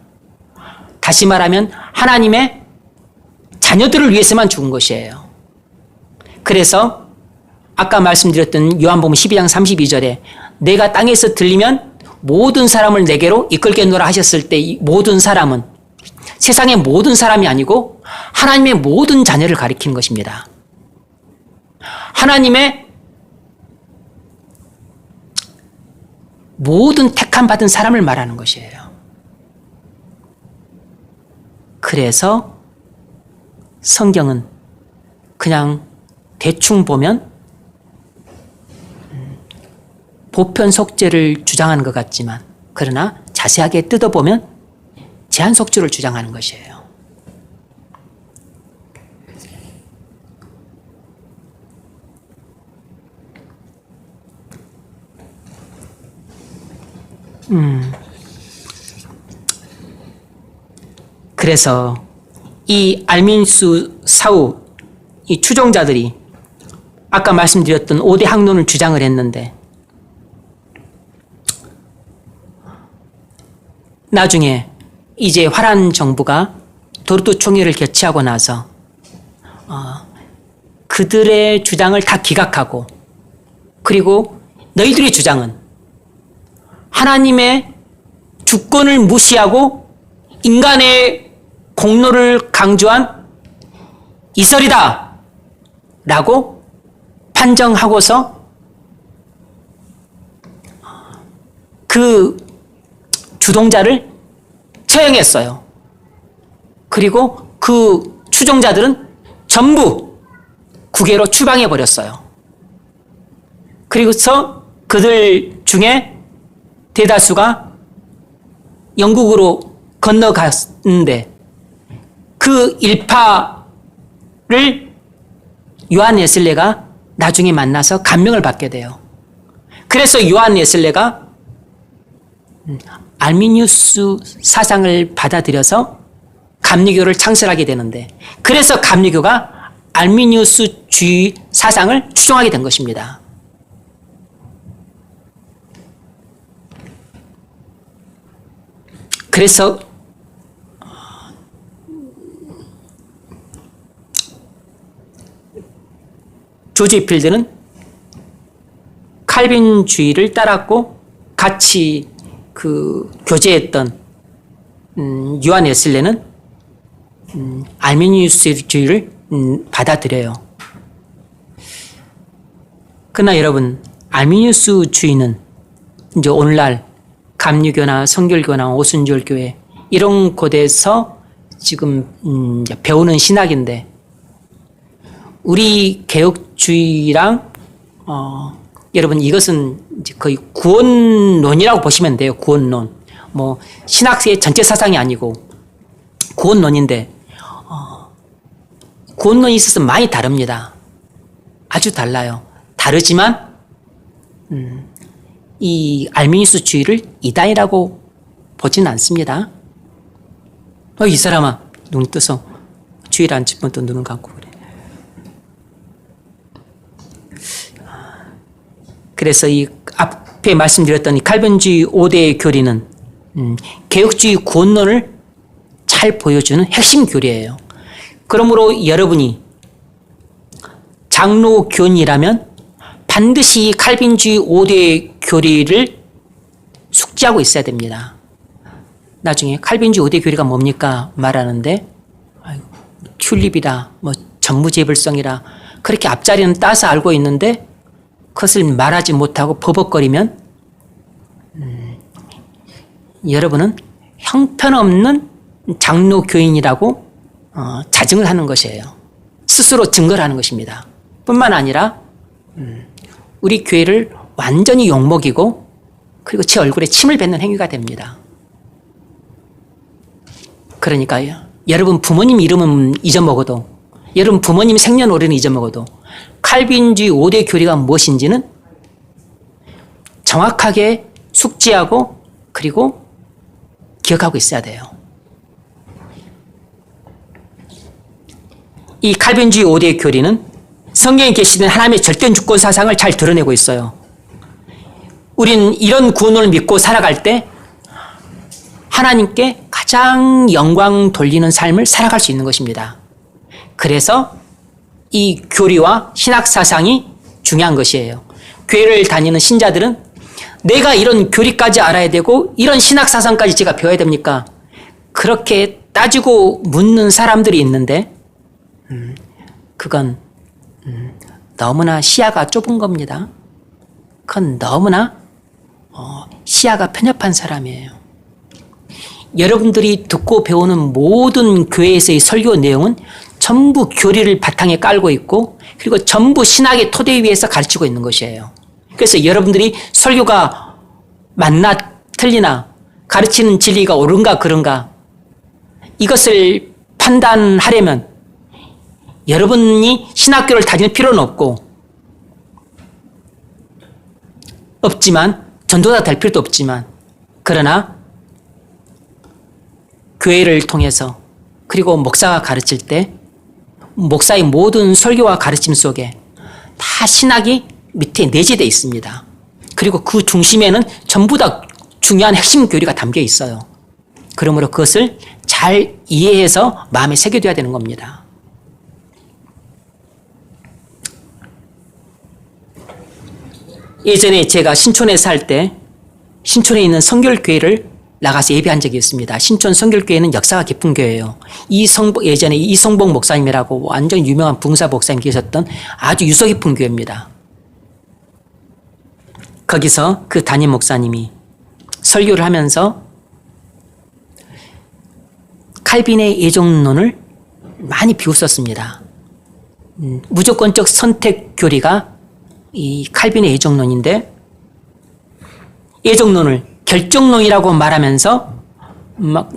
다시 말하면 하나님의 자녀들을 위해서만 죽은 것이에요. 그래서 아까 말씀드렸던 요한복음 12장 32절에 내가 땅에서 들리면 모든 사람을 내게로 이끌겠노라 하셨을 때 이 모든 사람은 세상의 모든 사람이 아니고 하나님의 모든 자녀를 가리키는 것입니다. 하나님의 모든 택함 받은 사람을 말하는 것이에요. 그래서 성경은 그냥 대충 보면 보편 속죄를 주장하는 것 같지만 그러나 자세하게 뜯어보면 제한 속죄를 주장하는 것이에요. 그래서 이 알민수 사후 이 추종자들이 아까 말씀드렸던 5대 학론을 주장을 했는데 나중에 이제 화란 정부가 도르토 총회를 개최하고 나서 그들의 주장을 다 기각하고 그리고 너희들의 주장은 하나님의 주권을 무시하고 인간의 공로를 강조한 이설이다 라고 판정하고서 그 주동자를 처형했어요. 그리고 그 추종자들은 전부 국외로 추방해버렸어요. 그리고서 그들 중에 대다수가 영국으로 건너갔는데 그 일파를 요한 웨슬레가 나중에 만나서 감명을 받게 돼요. 그래서 요한 웨슬레가 알미니우스 사상을 받아들여서 감리교를 창설하게 되는데 그래서 감리교가 알미니우스주의 사상을 추종하게 된 것입니다. 그래서 조지 위필드는 칼빈주의를 따랐고 같이 그 교제했던 요한 웨슬레는 알미니우스주의를 받아들여요. 그러나 여러분 알미니우스주의는 이제 오늘날 감리교나 성결교나 오순절교회 이런 곳에서 지금 배우는 신학인데 우리 개혁주의랑 여러분 이것은 이제 거의 구원론이라고 보시면 돼요. 구원론. 뭐 신학의 전체 사상이 아니고 구원론인데 구원론이 있어서 많이 다릅니다. 아주 달라요. 다르지만 이 알미니우스주의를 이단이라고 보진 않습니다. 이 사람아 눈 떠서 주의를 안 짚으면 또 눈을 감고 그래. 그래서 이 앞에 말씀드렸던 이 칼빈주의 5대 교리는 개혁주의 구원론을 잘 보여주는 핵심 교리예요. 그러므로 여러분이 장로교인이라면 반드시 칼빈주의 5대 교리를 숙지하고 있어야 됩니다. 나중에 칼빈주의 5대 교리가 뭡니까 말하는데 튤립이다, 전무제불성이라 그렇게 앞자리는 따서 알고 있는데 그것을 말하지 못하고 버벅거리면 여러분은 형편없는 장로 교인이라고 자증을 하는 것이에요. 스스로 증거를 하는 것입니다. 뿐만 아니라 우리 교회를 완전히 욕먹이고 그리고 제 얼굴에 침을 뱉는 행위가 됩니다. 그러니까요. 여러분 부모님 이름은 잊어먹어도, 여러분 부모님 생년월일은 잊어먹어도 칼빈주의 5대 교리가 무엇인지는 정확하게 숙지하고 그리고 기억하고 있어야 돼요. 이 칼빈주의 5대 교리는 성경에 계시는 하나님의 절대 주권 사상을 잘 드러내고 있어요. 우리는 이런 구원을 믿고 살아갈 때 하나님께 가장 영광 돌리는 삶을 살아갈 수 있는 것입니다. 그래서 이 교리와 신학 사상이 중요한 것이에요. 교회를 다니는 신자들은 내가 이런 교리까지 알아야 되고 이런 신학 사상까지 제가 배워야 됩니까? 그렇게 따지고 묻는 사람들이 있는데 그건 너무나 시야가 좁은 겁니다. 그건 너무나 시야가 편협한 사람이에요. 여러분들이 듣고 배우는 모든 교회에서의 설교 내용은 전부 교리를 바탕에 깔고 있고 그리고 전부 신학의 토대 위에서 가르치고 있는 것이에요. 그래서 여러분들이 설교가 맞나 틀리나 가르치는 진리가 옳은가 그른가 이것을 판단하려면 여러분이 신학교를 다닐 필요는 없지만 전도자 될 필요도 없지만 그러나 교회를 통해서 그리고 목사가 가르칠 때 목사의 모든 설교와 가르침 속에 다 신학이 밑에 내재되어 있습니다. 그리고 그 중심에는 전부 다 중요한 핵심 교리가 담겨 있어요. 그러므로 그것을 잘 이해해서 마음에 새겨둬야 되는 겁니다. 예전에 제가 신촌에 살 때 신촌에 있는 성결교회를 나가서 예배한 적이 있습니다. 신촌 성결교회는 역사가 깊은 교회예요. 예전에 이성복 목사님이라고 완전 유명한 붕사 목사님 계셨던 아주 유서 깊은 교회입니다. 거기서 그 담임 목사님이 설교를 하면서 칼빈의 예정론을 많이 비웃었습니다. 무조건적 선택 교리가 이 칼빈의 예정론인데 예정론을 결정론이라고 말하면서 막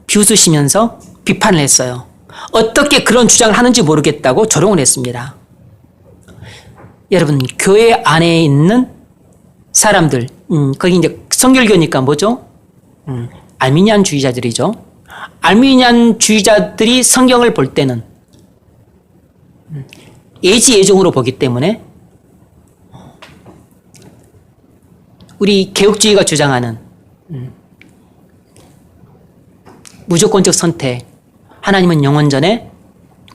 비웃으시면서 비판을 했어요. 어떻게 그런 주장을 하는지 모르겠다고 조롱을 했습니다. 여러분 교회 안에 있는 사람들 거기 이제 성결교니까 뭐죠? 알미니안주의자들이죠. 알미니안주의자들이 성경을 볼 때는 예지예정으로 보기 때문에 우리 개혁주의가 주장하는 무조건적 선택, 하나님은 영원 전에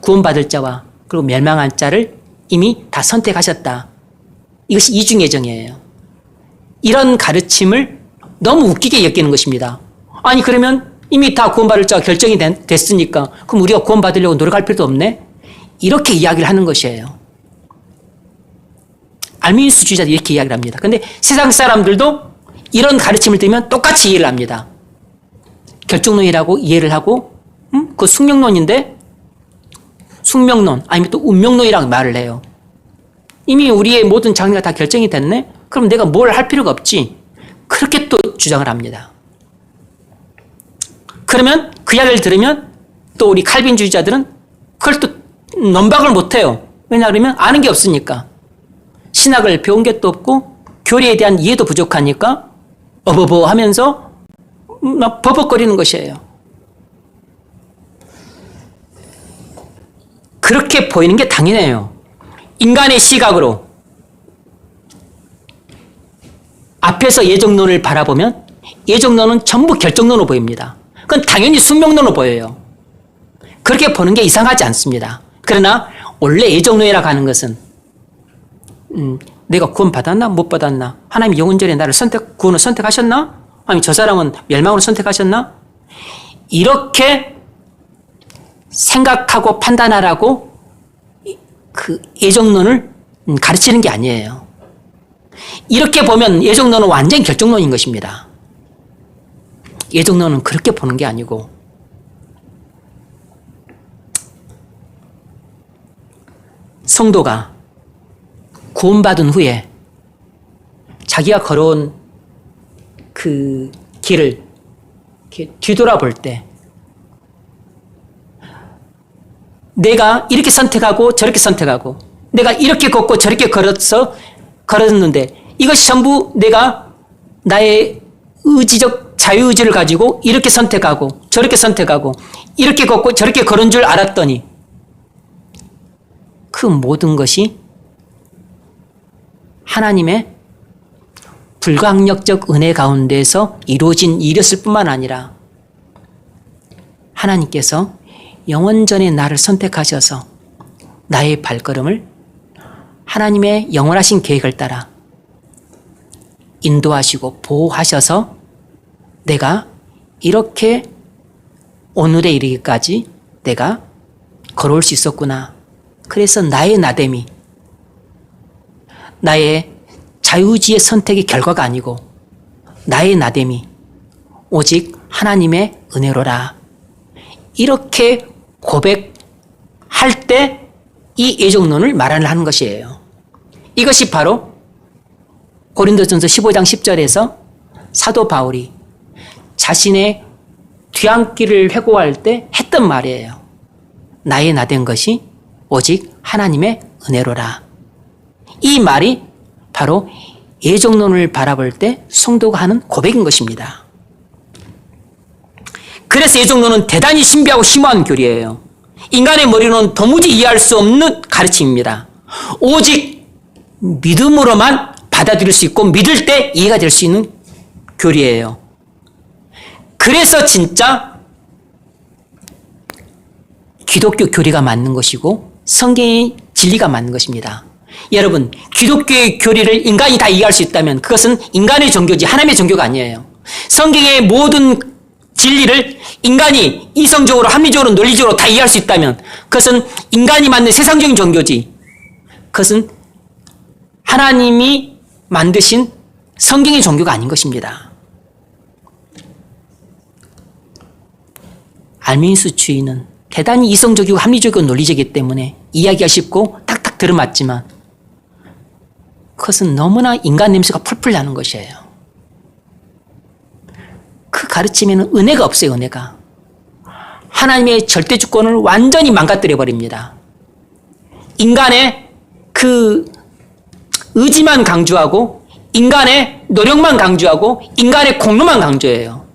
구원받을 자와 그리고 멸망할 자를 이미 다 선택하셨다. 이것이 이중예정이에요. 이런 가르침을 너무 웃기게 엮이는 것입니다. 아니 그러면 이미 다 구원받을 자가 결정이 됐으니까 그럼 우리가 구원받으려고 노력할 필요도 없네? 이렇게 이야기를 하는 것이에요. 알미니스주의자들이 이렇게 이야기를 합니다. 그런데 세상 사람들도 이런 가르침을 들으면 똑같이 이해를 합니다. 결정론이라고 이해를 하고 그 숙명론인데 숙명론 아니면 또 운명론이라고 말을 해요. 이미 우리의 모든 장래가 다 결정이 됐네? 그럼 내가 뭘 할 필요가 없지. 그렇게 또 주장을 합니다. 그러면 그 이야기를 들으면 또 우리 칼빈주의자들은 그걸 또 논박을 못해요. 왜냐 그러면 아는 게 없으니까. 신학을 배운 게 또 없고 교리에 대한 이해도 부족하니까 어버버 하면서 막 버벅거리는 것이에요. 그렇게 보이는 게 당연해요. 인간의 시각으로 앞에서 예정론을 바라보면 예정론은 전부 결정론으로 보입니다. 그건 당연히 숙명론으로 보여요. 그렇게 보는 게 이상하지 않습니다. 그러나 원래 예정론이라고 하는 것은 내가 구원 받았나 못 받았나? 하나님 영원전에 나를 구원을 선택하셨나? 아니면 저 사람은 멸망으로 선택하셨나? 이렇게 생각하고 판단하라고 그 예정론을 가르치는 게 아니에요. 이렇게 보면 예정론은 완전히 결정론인 것입니다. 예정론은 그렇게 보는 게 아니고 성도가 구원받은 후에 자기가 걸어온 그 길을 이렇게 뒤돌아볼 때 내가 이렇게 선택하고 저렇게 선택하고 내가 이렇게 걷고 저렇게 걸었는데 이것이 전부 내가 나의 의지적 자유의지를 가지고 이렇게 선택하고 저렇게 선택하고 이렇게 걷고 저렇게 걸은 줄 알았더니 그 모든 것이 하나님의 불강력적 은혜 가운데서 이루어진 일이었을 뿐만 아니라 하나님께서 영원전에 나를 선택하셔서 나의 발걸음을 하나님의 영원하신 계획을 따라 인도하시고 보호하셔서 내가 이렇게 오늘에 이르기까지 내가 걸어올 수 있었구나. 그래서 나의 나됨이 나의 자유지의 선택의 결과가 아니고 나의 나됨이 오직 하나님의 은혜로라. 이렇게 고백할 때 이 예정론을 말을 하는 것이에요. 이것이 바로 고린도전서 15장 10절에서 사도 바울이 자신의 뒤안길을 회고할 때 했던 말이에요. 나의 나된 것이 오직 하나님의 은혜로라. 이 말이 바로 예정론을 바라볼 때 성도가 하는 고백인 것입니다. 그래서 예정론은 대단히 신비하고 심오한 교리예요. 인간의 머리로는 도무지 이해할 수 없는 가르침입니다. 오직 믿음으로만 받아들일 수 있고 믿을 때 이해가 될 수 있는 교리예요. 그래서 진짜 기독교 교리가 맞는 것이고 성경의 진리가 맞는 것입니다. 여러분, 기독교의 교리를 인간이 다 이해할 수 있다면 그것은 인간의 종교지 하나님의 종교가 아니에요. 성경의 모든 진리를 인간이 이성적으로 합리적으로 논리적으로 다 이해할 수 있다면 그것은 인간이 만든 세상적인 종교지 그것은 하나님이 만드신 성경의 종교가 아닌 것입니다. 알미니스주의는 대단히 이성적이고 합리적이고 논리적이기 때문에 이야기가 쉽고 탁탁 들어맞지만 그것은 너무나 인간 냄새가 풀풀 나는 것이에요. 그 가르침에는 은혜가 없어요. 은혜가. 하나님의 절대 주권을 완전히 망가뜨려 버립니다. 인간의 그 의지만 강조하고 인간의 노력만 강조하고 인간의 공로만 강조해요.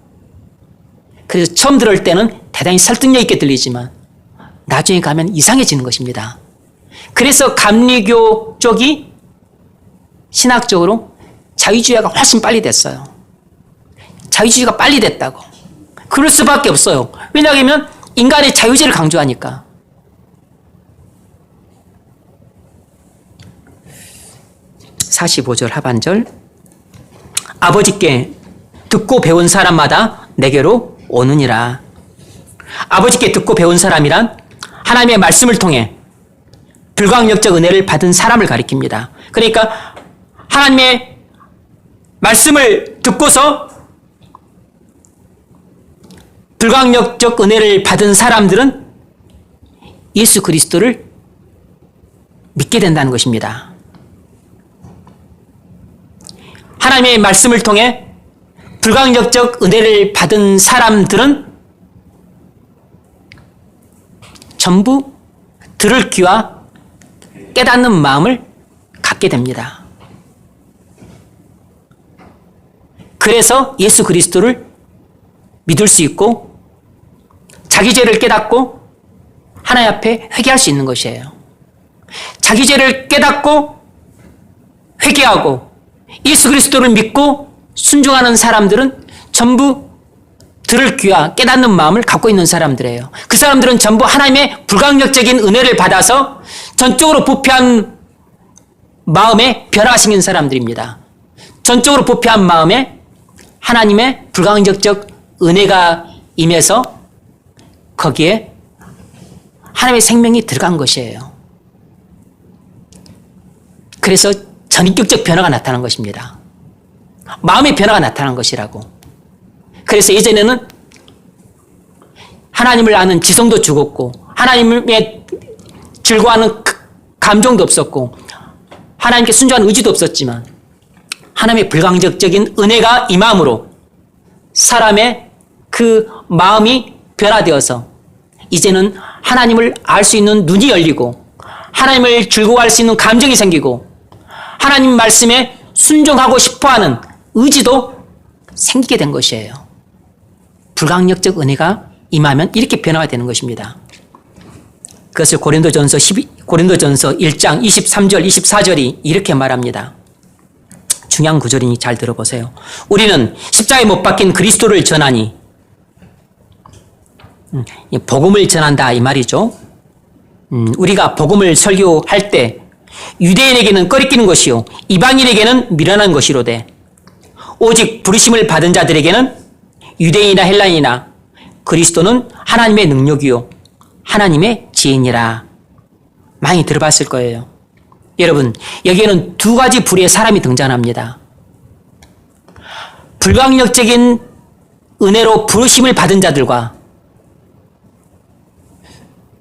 그래서 처음 들을 때는 대단히 설득력 있게 들리지만 나중에 가면 이상해지는 것입니다. 그래서 감리교 쪽이 신학적으로 자유주의가 훨씬 빨리 됐어요. 자유주의가 빨리 됐다고. 그럴 수밖에 없어요. 왜냐하면 인간의 자유주의를 강조하니까. (45절) 하반절 아버지께 듣고 배운 사람마다 내게로 오느니라. 아버지께 듣고 배운 사람이란 하나님의 말씀을 통해 불가항력적 은혜를 받은 사람을 가리킵니다. 그러니까 하나님의 말씀을 듣고서 불가항력적 은혜를 받은 사람들은 예수 그리스도를 믿게 된다는 것입니다. 하나님의 말씀을 통해 불가항력적 은혜를 받은 사람들은 전부 들을 귀와 깨닫는 마음을 갖게 됩니다. 그래서 예수 그리스도를 믿을 수 있고 자기 죄를 깨닫고 하나님 앞에 회개할 수 있는 것이에요. 자기 죄를 깨닫고 회개하고 예수 그리스도를 믿고 순종하는 사람들은 전부 들을 귀와 깨닫는 마음을 갖고 있는 사람들이에요. 그 사람들은 전부 하나님의 불가항력적인 은혜를 받아서 전적으로 부패한 마음에 변화가 생긴 사람들입니다. 전적으로 부패한 마음에 하나님의 불가항력적 은혜가 임해서 거기에 하나님의 생명이 들어간 것이에요. 그래서 전인격적 변화가 나타난 것입니다. 마음의 변화가 나타난 것이라고. 그래서 예전에는 하나님을 아는 지성도 죽었고 하나님의 즐거워하는 감정도 없었고 하나님께 순종하는 의지도 없었지만 하나님의 불가항력적인 은혜가 임함으로 사람의 그 마음이 변화되어서 이제는 하나님을 알 수 있는 눈이 열리고 하나님을 즐거워할 수 있는 감정이 생기고 하나님 말씀에 순종하고 싶어하는 의지도 생기게 된 것이에요. 불가항력적 은혜가 임하면 이렇게 변화가 되는 것입니다. 그것을 고린도전서 1장 23절 24절이 이렇게 말합니다. 중요한 구절이니 잘 들어보세요. 우리는 십자가에 못 박힌 그리스도를 전하니 복음을 전한다 이 말이죠. 우리가 복음을 설교할 때 유대인에게는 꺼리끼는 것이요 이방인에게는 미련한 것이로되 오직 부르심을 받은 자들에게는 유대인이나 헬라인이나 그리스도는 하나님의 능력이요 하나님의 지혜니라. 많이 들어봤을 거예요. 여러분 여기에는 두 가지 부류의 사람이 등장합니다. 불가항력적인 은혜로 부르심을 받은 자들과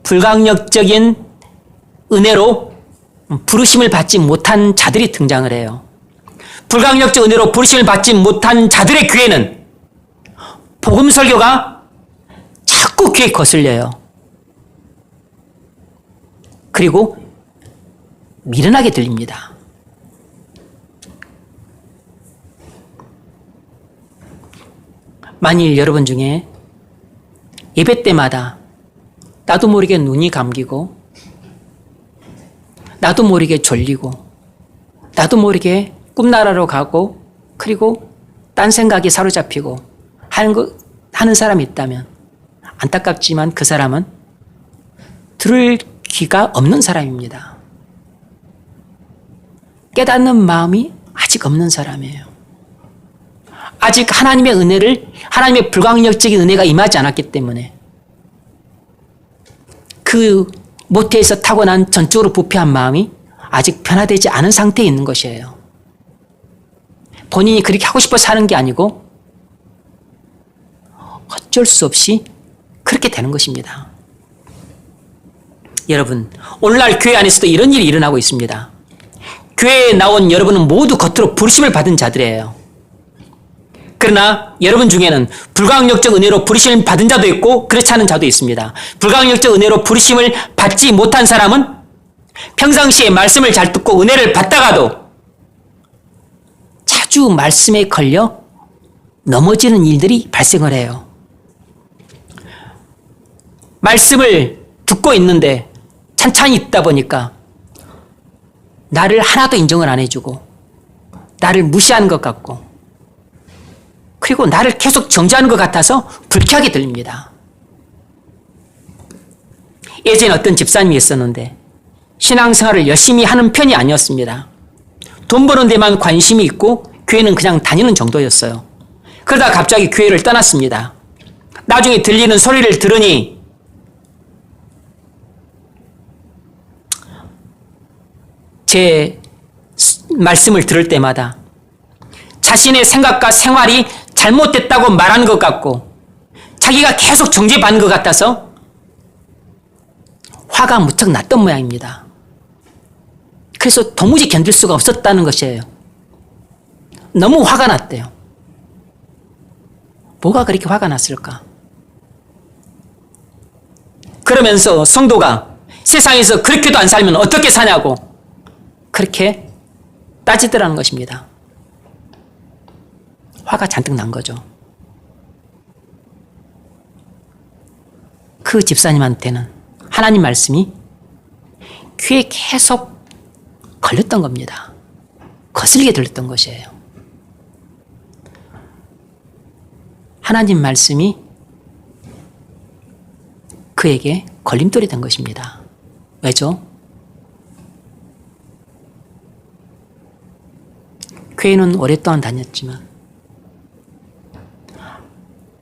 불가항력적인 은혜로 부르심을 받지 못한 자들이 등장을 해요. 불가항력적 은혜로 부르심을 받지 못한 자들의 귀에는 복음 설교가 자꾸 귀에 거슬려요. 그리고 미련하게 들립니다. 만일 여러분 중에 예배 때마다 나도 모르게 눈이 감기고 나도 모르게 졸리고 나도 모르게 꿈나라로 가고 그리고 딴 생각이 사로잡히고 하는 사람이 있다면 안타깝지만 그 사람은 들을 귀가 없는 사람입니다. 깨닫는 마음이 아직 없는 사람이에요. 아직 하나님의 은혜를 하나님의 불가항력적인 은혜가 임하지 않았기 때문에 그 모태에서 타고난 전적으로 부패한 마음이 아직 변화되지 않은 상태에 있는 것이에요. 본인이 그렇게 하고 싶어서 하는 게 아니고 어쩔 수 없이 그렇게 되는 것입니다. 여러분, 오늘날 교회 안에서도 이런 일이 일어나고 있습니다. 교회에 나온 여러분은 모두 겉으로 부르심을 받은 자들이에요. 그러나 여러분 중에는 불가항력적 은혜로 부르심을 받은 자도 있고 그렇지 않은 자도 있습니다. 불가항력적 은혜로 부르심을 받지 못한 사람은 평상시에 말씀을 잘 듣고 은혜를 받다가도 자주 말씀에 걸려 넘어지는 일들이 발생을 해요. 말씀을 듣고 있는데 찬찬히 있다 보니까 나를 하나도 인정을 안 해주고 나를 무시하는 것 같고 그리고 나를 계속 정죄하는 것 같아서 불쾌하게 들립니다. 예전에 어떤 집사님이 있었는데 신앙생활을 열심히 하는 편이 아니었습니다. 돈 버는 데만 관심이 있고 교회는 그냥 다니는 정도였어요. 그러다가 갑자기 교회를 떠났습니다. 나중에 들리는 소리를 들으니 제 말씀을 들을 때마다 자신의 생각과 생활이 잘못됐다고 말하는 것 같고 자기가 계속 정죄받는 것 같아서 화가 무척 났던 모양입니다. 그래서 도무지 견딜 수가 없었다는 것이에요. 너무 화가 났대요. 뭐가 그렇게 화가 났을까? 그러면서 성도가 세상에서 그렇게도 안 살면 어떻게 사냐고 그렇게 따지더라는 것입니다. 화가 잔뜩 난 거죠. 그 집사님한테는 하나님 말씀이 귀에 계속 걸렸던 겁니다. 거슬리게 들렸던 것이에요. 하나님 말씀이 그에게 걸림돌이 된 것입니다. 왜죠? 교회는 오랫동안 다녔지만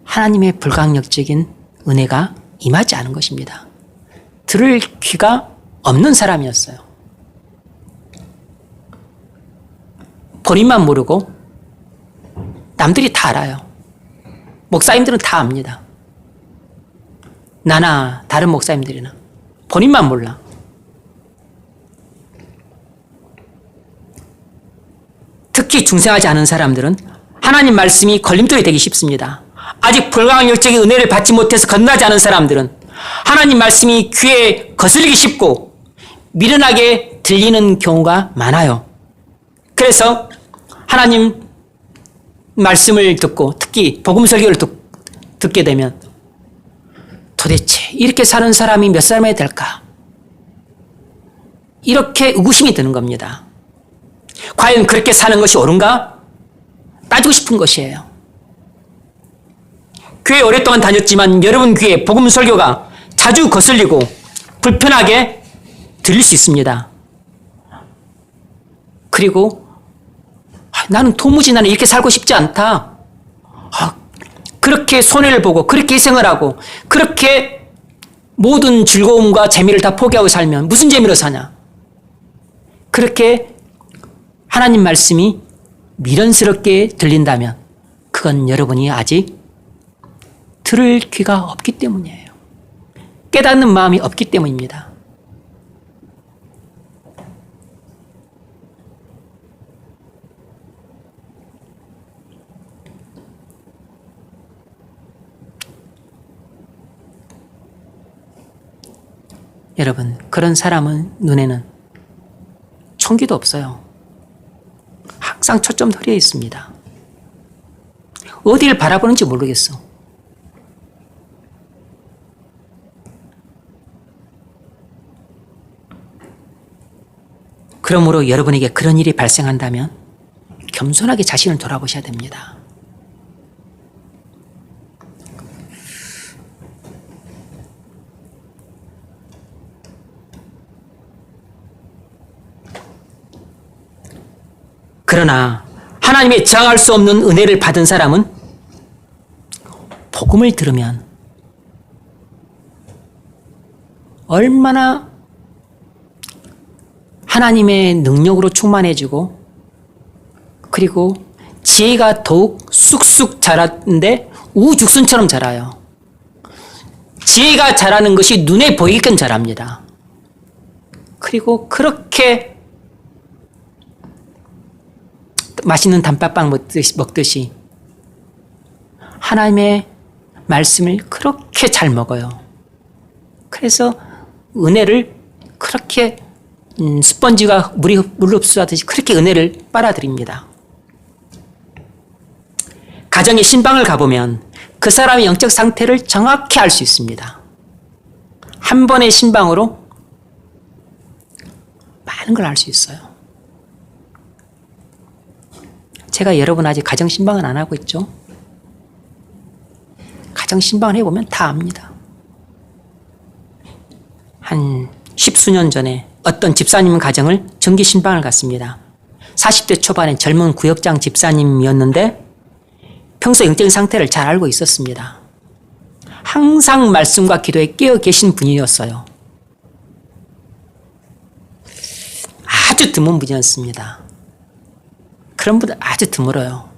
하나님의 불강력적인 은혜가 임하지 않은 것입니다. 들을 귀가 없는 사람이었어요. 본인만 모르고 남들이 다 알아요. 목사님들은 다 압니다. 나나 다른 목사님들이나 본인만 몰라. 특히 중생하지 않은 사람들은 하나님 말씀이 걸림돌이 되기 쉽습니다. 아직 불강력적인 은혜를 받지 못해서 건너지 않은 사람들은 하나님 말씀이 귀에 거슬리기 쉽고 미련하게 들리는 경우가 많아요. 그래서 하나님 말씀을 듣고 특히 복음 설교를 듣게 되면 도대체 이렇게 사는 사람이 몇 사람이 될까? 이렇게 의구심이 드는 겁니다. 과연 그렇게 사는 것이 옳은가? 따지고 싶은 것이에요. 교회 오랫동안 다녔지만 여러분 귀에 복음 설교가 자주 거슬리고 불편하게 들릴 수 있습니다. 그리고 나는 도무지 나는 이렇게 살고 싶지 않다. 그렇게 손해를 보고 그렇게 희생을 하고 그렇게 모든 즐거움과 재미를 다 포기하고 살면 무슨 재미로 사냐. 그렇게 하나님 말씀이 미련스럽게 들린다면 그건 여러분이 아직 들을 귀가 없기 때문이에요. 깨닫는 마음이 없기 때문입니다. 여러분, 그런 사람은 눈에는 총기도 없어요. 항상 초점 흐려 있습니다. 어디를 바라보는지 모르겠어. 그러므로 여러분에게 그런 일이 발생한다면 겸손하게 자신을 돌아보셔야 됩니다. 그러나 하나님의 저항할 수 없는 은혜를 받은 사람은 복음을 들으면 얼마나 하나님의 능력으로 충만해지고 그리고 지혜가 더욱 쑥쑥 자라는데 우죽순처럼 자라요. 지혜가 자라는 것이 눈에 보이게끔 자랍니다. 그리고 그렇게 맛있는 단팥빵 먹듯이 하나님의 말씀을 그렇게 잘 먹어요. 그래서 은혜를 그렇게 스펀지가 물 흡수하듯이 그렇게 은혜를 빨아들입니다. 가정의 신방을 가보면 그 사람의 영적 상태를 정확히 알 수 있습니다. 한 번의 신방으로 많은 걸 알 수 있어요. 제가 여러분 아직 가정 신방은 안 하고 있죠? 가정 신방을 해보면 다 압니다. 한 10수년 전에 어떤 집사님 가정을 정기 신방을 갔습니다. 40대 초반의 젊은 구역장 집사님이었는데 평소 영적인 상태를 잘 알고 있었습니다. 항상 말씀과 기도에 깨어 계신 분이었어요. 아주 드문 분이었습니다. 그런 분들 아주 드물어요.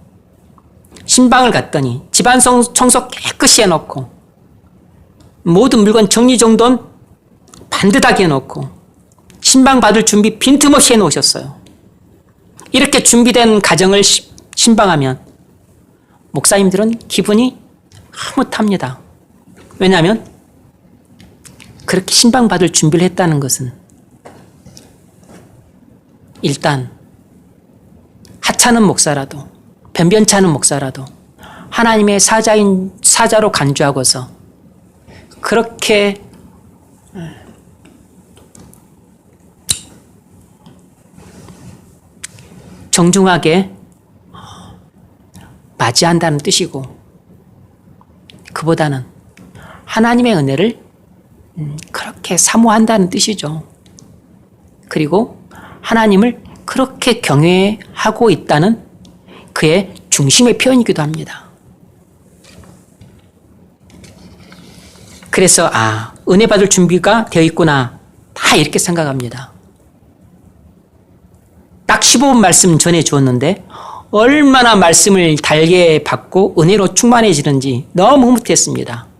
신방을 갔더니 집안 청소 깨끗이 해놓고 모든 물건 정리정돈 반듯하게 해놓고 신방 받을 준비 빈틈없이 해놓으셨어요. 이렇게 준비된 가정을 신방하면 목사님들은 기분이 흐뭇합니다. 왜냐하면 그렇게 신방 받을 준비를 했다는 것은 일단 하찮은 목사라도 변변치 않은 목사라도 하나님의 사자로 간주하고서 그렇게 정중하게 맞이한다는 뜻이고 그보다는 하나님의 은혜를 그렇게 사모한다는 뜻이죠. 그리고 하나님을 그렇게 경외하고 있다는 그의 중심의 표현이기도 합니다. 그래서 은혜 받을 준비가 되어 있구나 다 이렇게 생각합니다. 딱 15분 말씀 전해 주었는데 얼마나 말씀을 달게 받고 은혜로 충만해지는지 너무 흐뭇했습니다.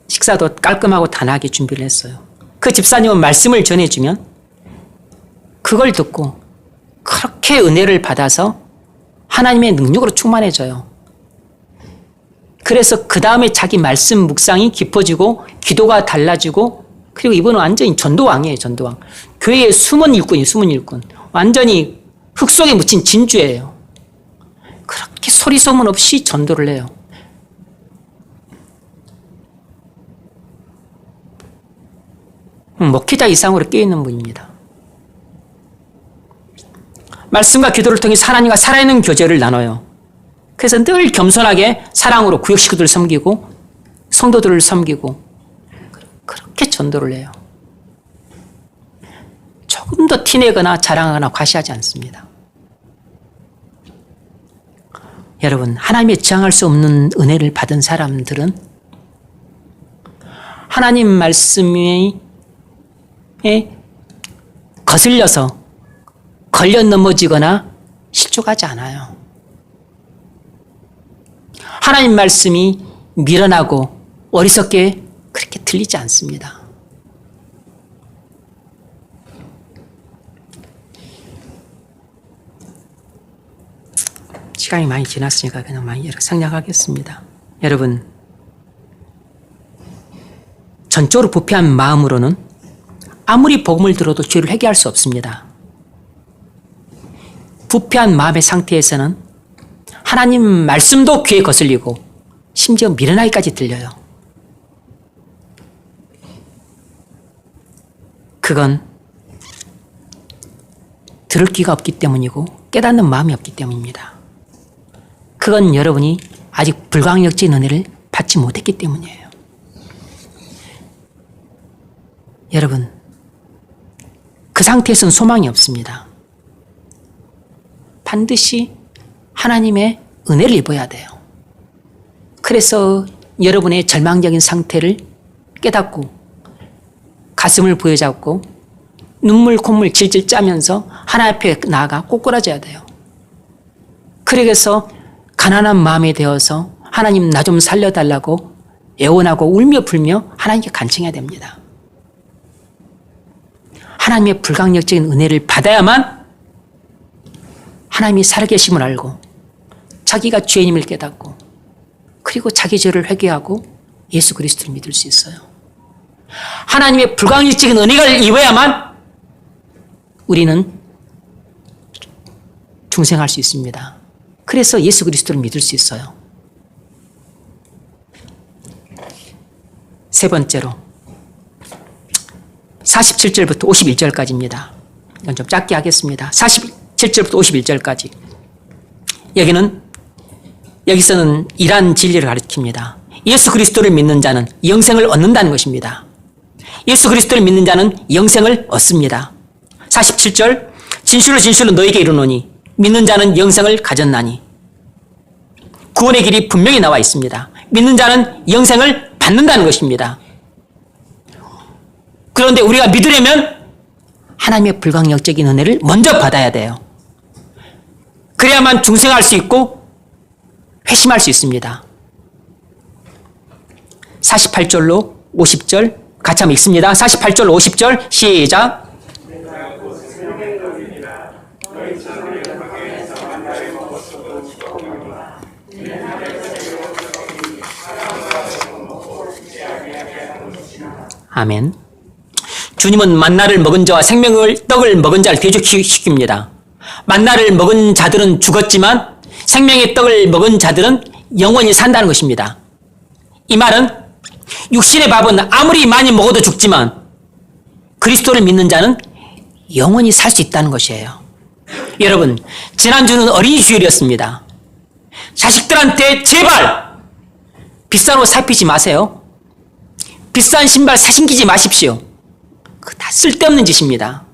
식사도 깔끔하고 단아하게 준비를 했어요. 그 집사님은 말씀을 전해주면 그걸 듣고 그렇게 은혜를 받아서 하나님의 능력으로 충만해져요. 그래서 그 다음에 자기 말씀 묵상이 깊어지고 기도가 달라지고 그리고 이분은 완전히 전도왕이에요. 전도왕. 교회의 숨은 일꾼이에요. 숨은 일꾼. 완전히 흙 속에 묻힌 진주예요. 그렇게 소리 소문 없이 전도를 해요. 목회자 이상으로 깨어있는 분입니다. 말씀과 기도를 통해 하나님과 살아있는 교제를 나눠요. 그래서 늘 겸손하게 사랑으로 구역 식구들을 섬기고 성도들을 섬기고 그렇게 전도를 해요. 조금 더 티내거나 자랑하거나 과시하지 않습니다. 여러분, 하나님의 지향할 수 없는 은혜를 받은 사람들은 하나님 말씀이 거슬려서 걸려 넘어지거나 실족하지 않아요. 하나님 말씀이 미련하고 어리석게 그렇게 들리지 않습니다. 시간이 많이 지났으니까 그냥 많이 생략하겠습니다. 여러분, 전적으로 부패한 마음으로는 아무리 복음을 들어도 죄를 회개할 수 없습니다. 부패한 마음의 상태에서는 하나님 말씀도 귀에 거슬리고 심지어 미련하기까지 들려요. 그건 들을 귀가 없기 때문이고 깨닫는 마음이 없기 때문입니다. 그건 여러분이 아직 불가항력적인 은혜를 받지 못했기 때문이에요. 여러분, 그 상태에서는 소망이 없습니다. 반드시 하나님의 은혜를 입어야 돼요. 그래서 여러분의 절망적인 상태를 깨닫고 가슴을 부여잡고 눈물 콧물 질질 짜면서 하나님 앞에 나아가 꼬꾸라져야 돼요. 그래서 가난한 마음이 되어서 하나님 나 좀 살려달라고 애원하고 울며 불며 하나님께 간청해야 됩니다. 하나님의 불강력적인 은혜를 받아야만 하나님이 살아계심을 알고 자기가 죄인임을 깨닫고 그리고 자기 죄를 회개하고 예수 그리스도를 믿을 수 있어요. 하나님의 불강력적인 은혜를 입어야만 우리는 중생할 수 있습니다. 그래서 예수 그리스도를 믿을 수 있어요. 세 번째로 47절부터 51절까지입니다. 이건 좀 짧게 하겠습니다. 47절부터 51절까지. 여기서는 이러한 진리를 가르칩니다. 예수 그리스도를 믿는 자는 영생을 얻는다는 것입니다. 예수 그리스도를 믿는 자는 영생을 얻습니다. 47절, 진실로 진실로 너에게 이르노니 믿는 자는 영생을 가졌나니. 구원의 길이 분명히 나와 있습니다. 믿는 자는 영생을 받는다는 것입니다. 그런데 우리가 믿으려면 하나님의 불강력적인 은혜를 먼저 받아야 돼요. 그래야만 중생할 수 있고 회심할 수 있습니다. 48절로 50절 같이 한번 읽습니다. 48절 50절 시작. 아멘. 주님은 만나를 먹은 자와 생명의 떡을 먹은 자를 대조시킵니다. 만나를 먹은 자들은 죽었지만 생명의 떡을 먹은 자들은 영원히 산다는 것입니다. 이 말은 육신의 밥은 아무리 많이 먹어도 죽지만 그리스도를 믿는 자는 영원히 살 수 있다는 것이에요. 여러분, 지난주는 어린이 주일이었습니다. 자식들한테 제발 비싼 옷 살피지 마세요. 비싼 신발 사신기지 마십시오. 그 다 쓸데없는 짓입니다.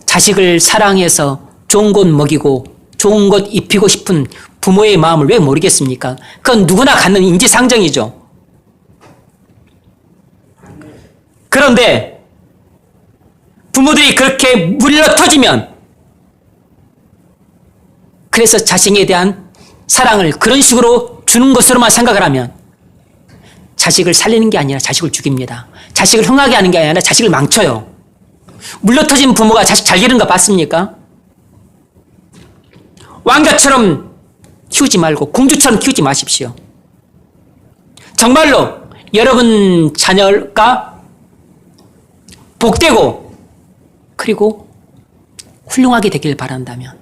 자식을 사랑해서 좋은 곳 먹이고 좋은 곳 입히고 싶은 부모의 마음을 왜 모르겠습니까? 그건 누구나 갖는 인지상정이죠. 그런데 부모들이 그렇게 물러 터지면, 그래서 자식에 대한 사랑을 그런 식으로 주는 것으로만 생각을 하면 자식을 살리는 게 아니라 자식을 죽입니다. 자식을 흥하게 하는 게 아니라 자식을 망쳐요. 물러 터진 부모가 자식 잘 기르는 거 봤습니까? 왕자처럼 키우지 말고 공주처럼 키우지 마십시오. 정말로 여러분 자녀가 복되고 그리고 훌륭하게 되길 바란다면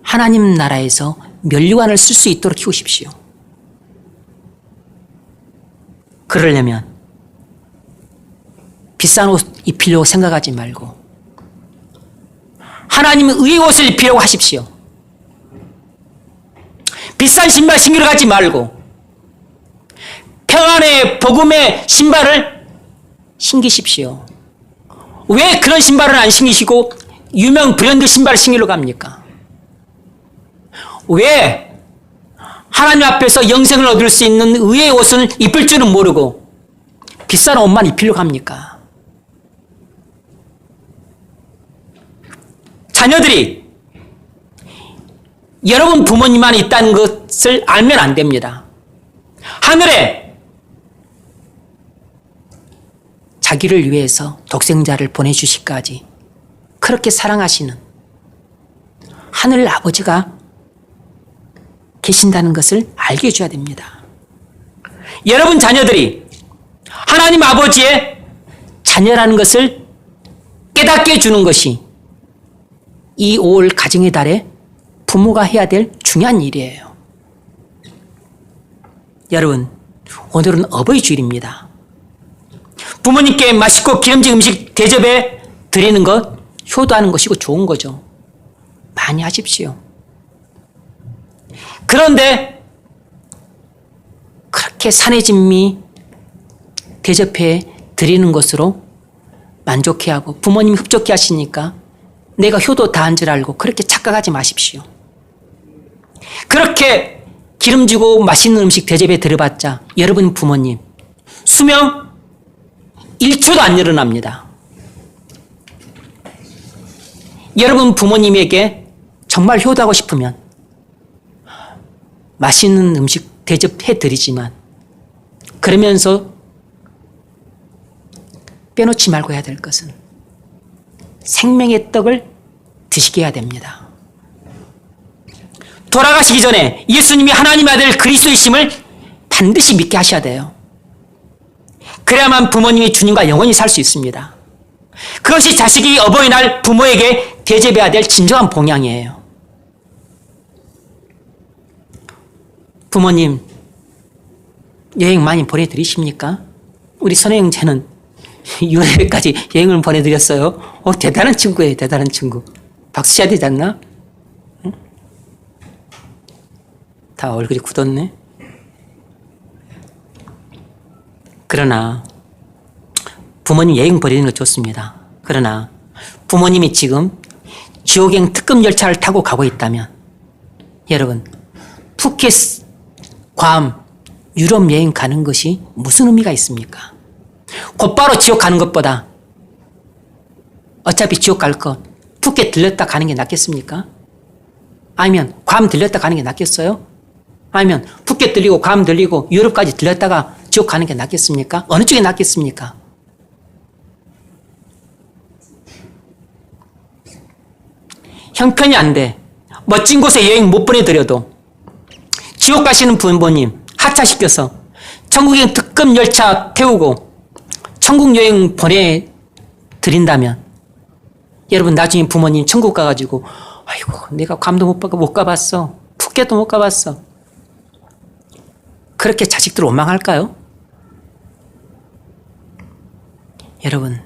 하나님 나라에서 면류관을 쓸 수 있도록 키우십시오. 그러려면 비싼 옷 입히려고 생각하지 말고 하나님의 의의 옷을 입히려고 하십시오. 비싼 신발 신기로 가지 말고 평안의 복음의 신발을 신기십시오. 왜 그런 신발을 안 신기시고 유명 브랜드 신발을 신기로 갑니까? 왜 하나님 앞에서 영생을 얻을 수 있는 의의 옷을 입을 줄은 모르고 비싼 옷만 입히려고 합니까? 자녀들이 여러분 부모님만 있다는 것을 알면 안 됩니다. 하늘에 자기를 위해서 독생자를 보내주시기까지 그렇게 사랑하시는 하늘 아버지가 계신다는 것을 알게 해줘야 됩니다. 여러분 자녀들이 하나님 아버지의 자녀라는 것을 깨닫게 해주는 것이 이 5월 가정의 달에 부모가 해야 될 중요한 일이에요. 여러분, 오늘은 어버이 주일입니다. 부모님께 맛있고 기름진 음식 대접해 드리는 것 효도하는 것이고 좋은 거죠. 많이 하십시오. 그런데 그렇게 산해진미 대접해 드리는 것으로 만족해하고 부모님이 흡족해 하시니까 내가 효도 다 한 줄 알고 그렇게 착각하지 마십시오. 그렇게 기름지고 맛있는 음식 대접해 드려봤자 여러분 부모님 수명 1초도 안 늘어납니다. 여러분 부모님에게 정말 효도하고 싶으면 맛있는 음식 대접해 드리지만 그러면서 빼놓지 말고 해야 될 것은 생명의 떡을 드시게 해야 됩니다. 돌아가시기 전에 예수님이 하나님의 아들 그리스도이심을 반드시 믿게 하셔야 돼요. 그래야만 부모님이 주님과 영원히 살 수 있습니다. 그것이 자식이 어버이날 부모에게 대접해야 될 진정한 봉양이에요. 부모님 여행 많이 보내드리십니까? 우리 선혜 형제는 유럽까지 여행을 보내드렸어요. 대단한 친구예요. 대단한 친구. 박수 쳐야 되지 않나? 응? 다 얼굴이 굳었네. 그러나 부모님 여행 보내는 거 좋습니다. 그러나 부모님이 지금 지옥행 특급 열차를 타고 가고 있다면 여러분 푸켓, 괌, 유럽 여행 가는 것이 무슨 의미가 있습니까? 곧바로 지옥 가는 것보다 어차피 지옥 갈 거 푸켓 들렸다 가는 게 낫겠습니까? 아니면 괌 들렸다 가는 게 낫겠어요? 아니면 푸켓 들리고 괌 들리고 유럽까지 들렸다가 지옥 가는 게 낫겠습니까? 어느 쪽이 낫겠습니까? 형편이 안 돼. 멋진 곳에 여행 못 보내드려도 지옥 가시는 부모님 하차시켜서 천국행 특급 열차 태우고 천국 여행 보내드린다면 여러분 나중에 부모님 천국 가가지고 아이고 내가 괌도 못 가봤어. 푸켓도 못 가봤어. 그렇게 자식들 원망할까요? 여러분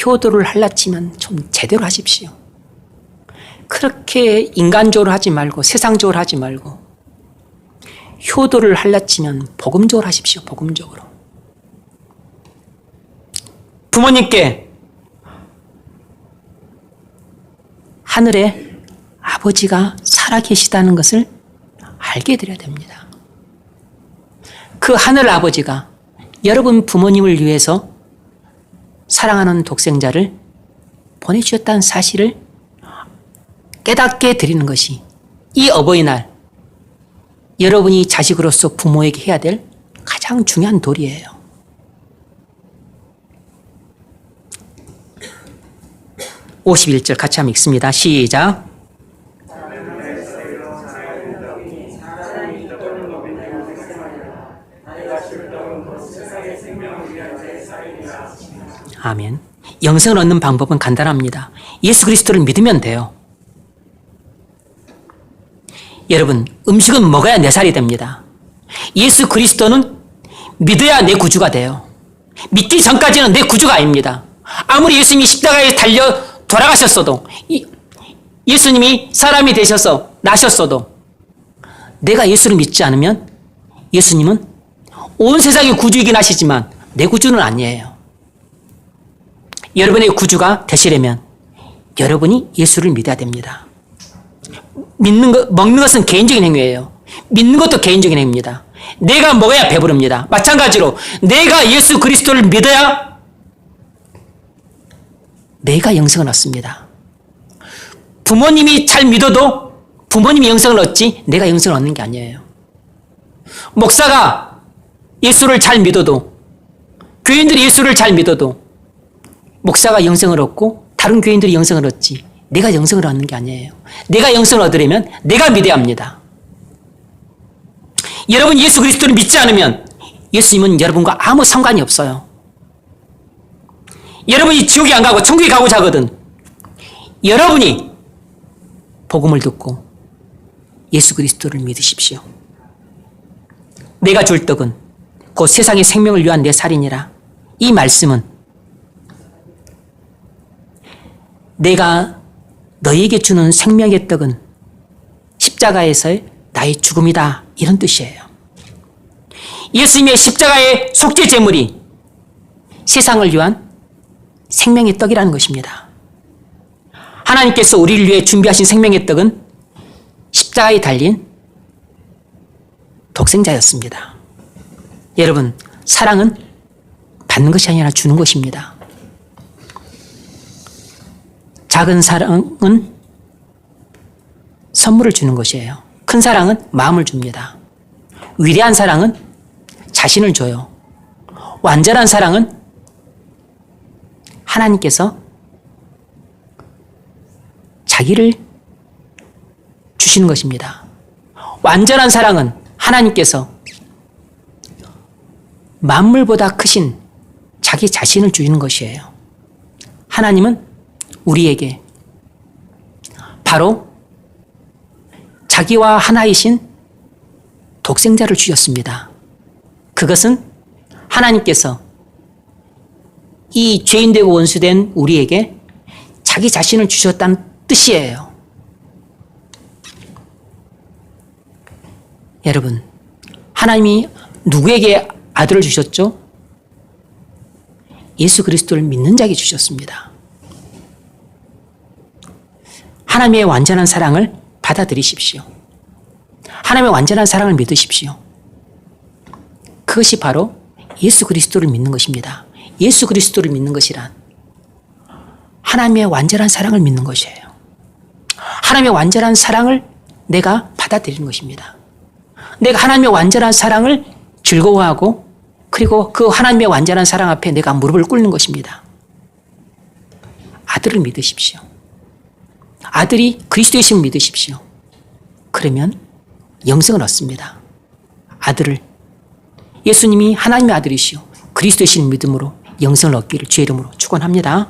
효도를 할라치면 좀 제대로 하십시오. 그렇게 인간적으로 하지 말고 세상적으로 하지 말고 효도를 할라치면 복음적으로 하십시오. 복음적으로. 부모님께 하늘에 아버지가 살아계시다는 것을 알게 드려야 됩니다. 그 하늘 아버지가 여러분 부모님을 위해서 사랑하는 독생자를 보내주셨다는 사실을 깨닫게 드리는 것이 이 어버이날 여러분이 자식으로서 부모에게 해야 될 가장 중요한 도리예요. (51절) 같이 한번 읽습니다. 시작. 아멘. 영생을 얻는 방법은 간단합니다. 예수 그리스도를 믿으면 돼요. 여러분, 음식은 먹어야 내 살이 됩니다. 예수 그리스도는 믿어야 내 구주가 돼요. 믿기 전까지는 내 구주가 아닙니다. 아무리 예수님이 십자가에 달려 돌아가셨어도, 예수님이 사람이 되셔서 나셨어도, 내가 예수를 믿지 않으면 예수님은 온 세상의 구주이긴 하시지만 내 구주는 아니에요. 여러분의 구주가 되시려면 여러분이 예수를 믿어야 됩니다. 먹는 것은 개인적인 행위예요. 믿는 것도 개인적인 행위입니다. 내가 먹어야 배부릅니다. 마찬가지로 내가 예수 그리스도를 믿어야 내가 영생을 얻습니다. 부모님이 잘 믿어도 부모님이 영생을 얻지 내가 영생을 얻는 게 아니에요. 목사가 예수를 잘 믿어도, 교인들이 예수를 잘 믿어도 목사가 영생을 얻고 다른 교인들이 영생을 얻지 내가 영생을 얻는 게 아니에요. 내가 영생을 얻으려면 내가 믿어야 합니다. 여러분 예수 그리스도를 믿지 않으면 예수님은 여러분과 아무 상관이 없어요. 여러분이 지옥에 안 가고 천국에 가고자 하거든 여러분이 복음을 듣고 예수 그리스도를 믿으십시오. 내가 줄 떡은 곧 세상의 생명을 위한 내 살이니라. 이 말씀은 내가 너에게 주는 생명의 떡은 십자가에서의 나의 죽음이다. 이런 뜻이에요. 예수님의 십자가의 속죄 제물이 세상을 위한 생명의 떡이라는 것입니다. 하나님께서 우리를 위해 준비하신 생명의 떡은 십자가에 달린 독생자였습니다. 여러분, 사랑은 받는 것이 아니라 주는 것입니다. 작은 사랑은 선물을 주는 것이에요. 큰 사랑은 마음을 줍니다. 위대한 사랑은 자신을 줘요. 완전한 사랑은 하나님께서 자기를 주시는 것입니다. 완전한 사랑은 하나님께서 만물보다 크신 자기 자신을 주시는 것이에요. 하나님은 우리에게 바로 자기와 하나이신 독생자를 주셨습니다. 그것은 하나님께서 이 죄인되고 원수된 우리에게 자기 자신을 주셨다는 뜻이에요. 여러분, 하나님이 누구에게 아들을 주셨죠? 예수 그리스도를 믿는 자에게 주셨습니다. 하나님의 완전한 사랑을 받아들이십시오. 하나님의 완전한 사랑을 믿으십시오. 그것이 바로 예수 그리스도를 믿는 것입니다. 예수 그리스도를 믿는 것이란 하나님의 완전한 사랑을 믿는 것이에요. 하나님의 완전한 사랑을 내가 받아들이는 것입니다. 내가 하나님의 완전한 사랑을 즐거워하고 그리고 그 하나님의 완전한 사랑 앞에 내가 무릎을 꿇는 것입니다. 아들을 믿으십시오. 아들이 그리스도이심을 믿으십시오. 그러면 영생을 얻습니다. 아들을, 예수님이 하나님의 아들이시오 그리스도이심을 믿음으로 영생을 얻기를 주의 이름으로 축원합니다.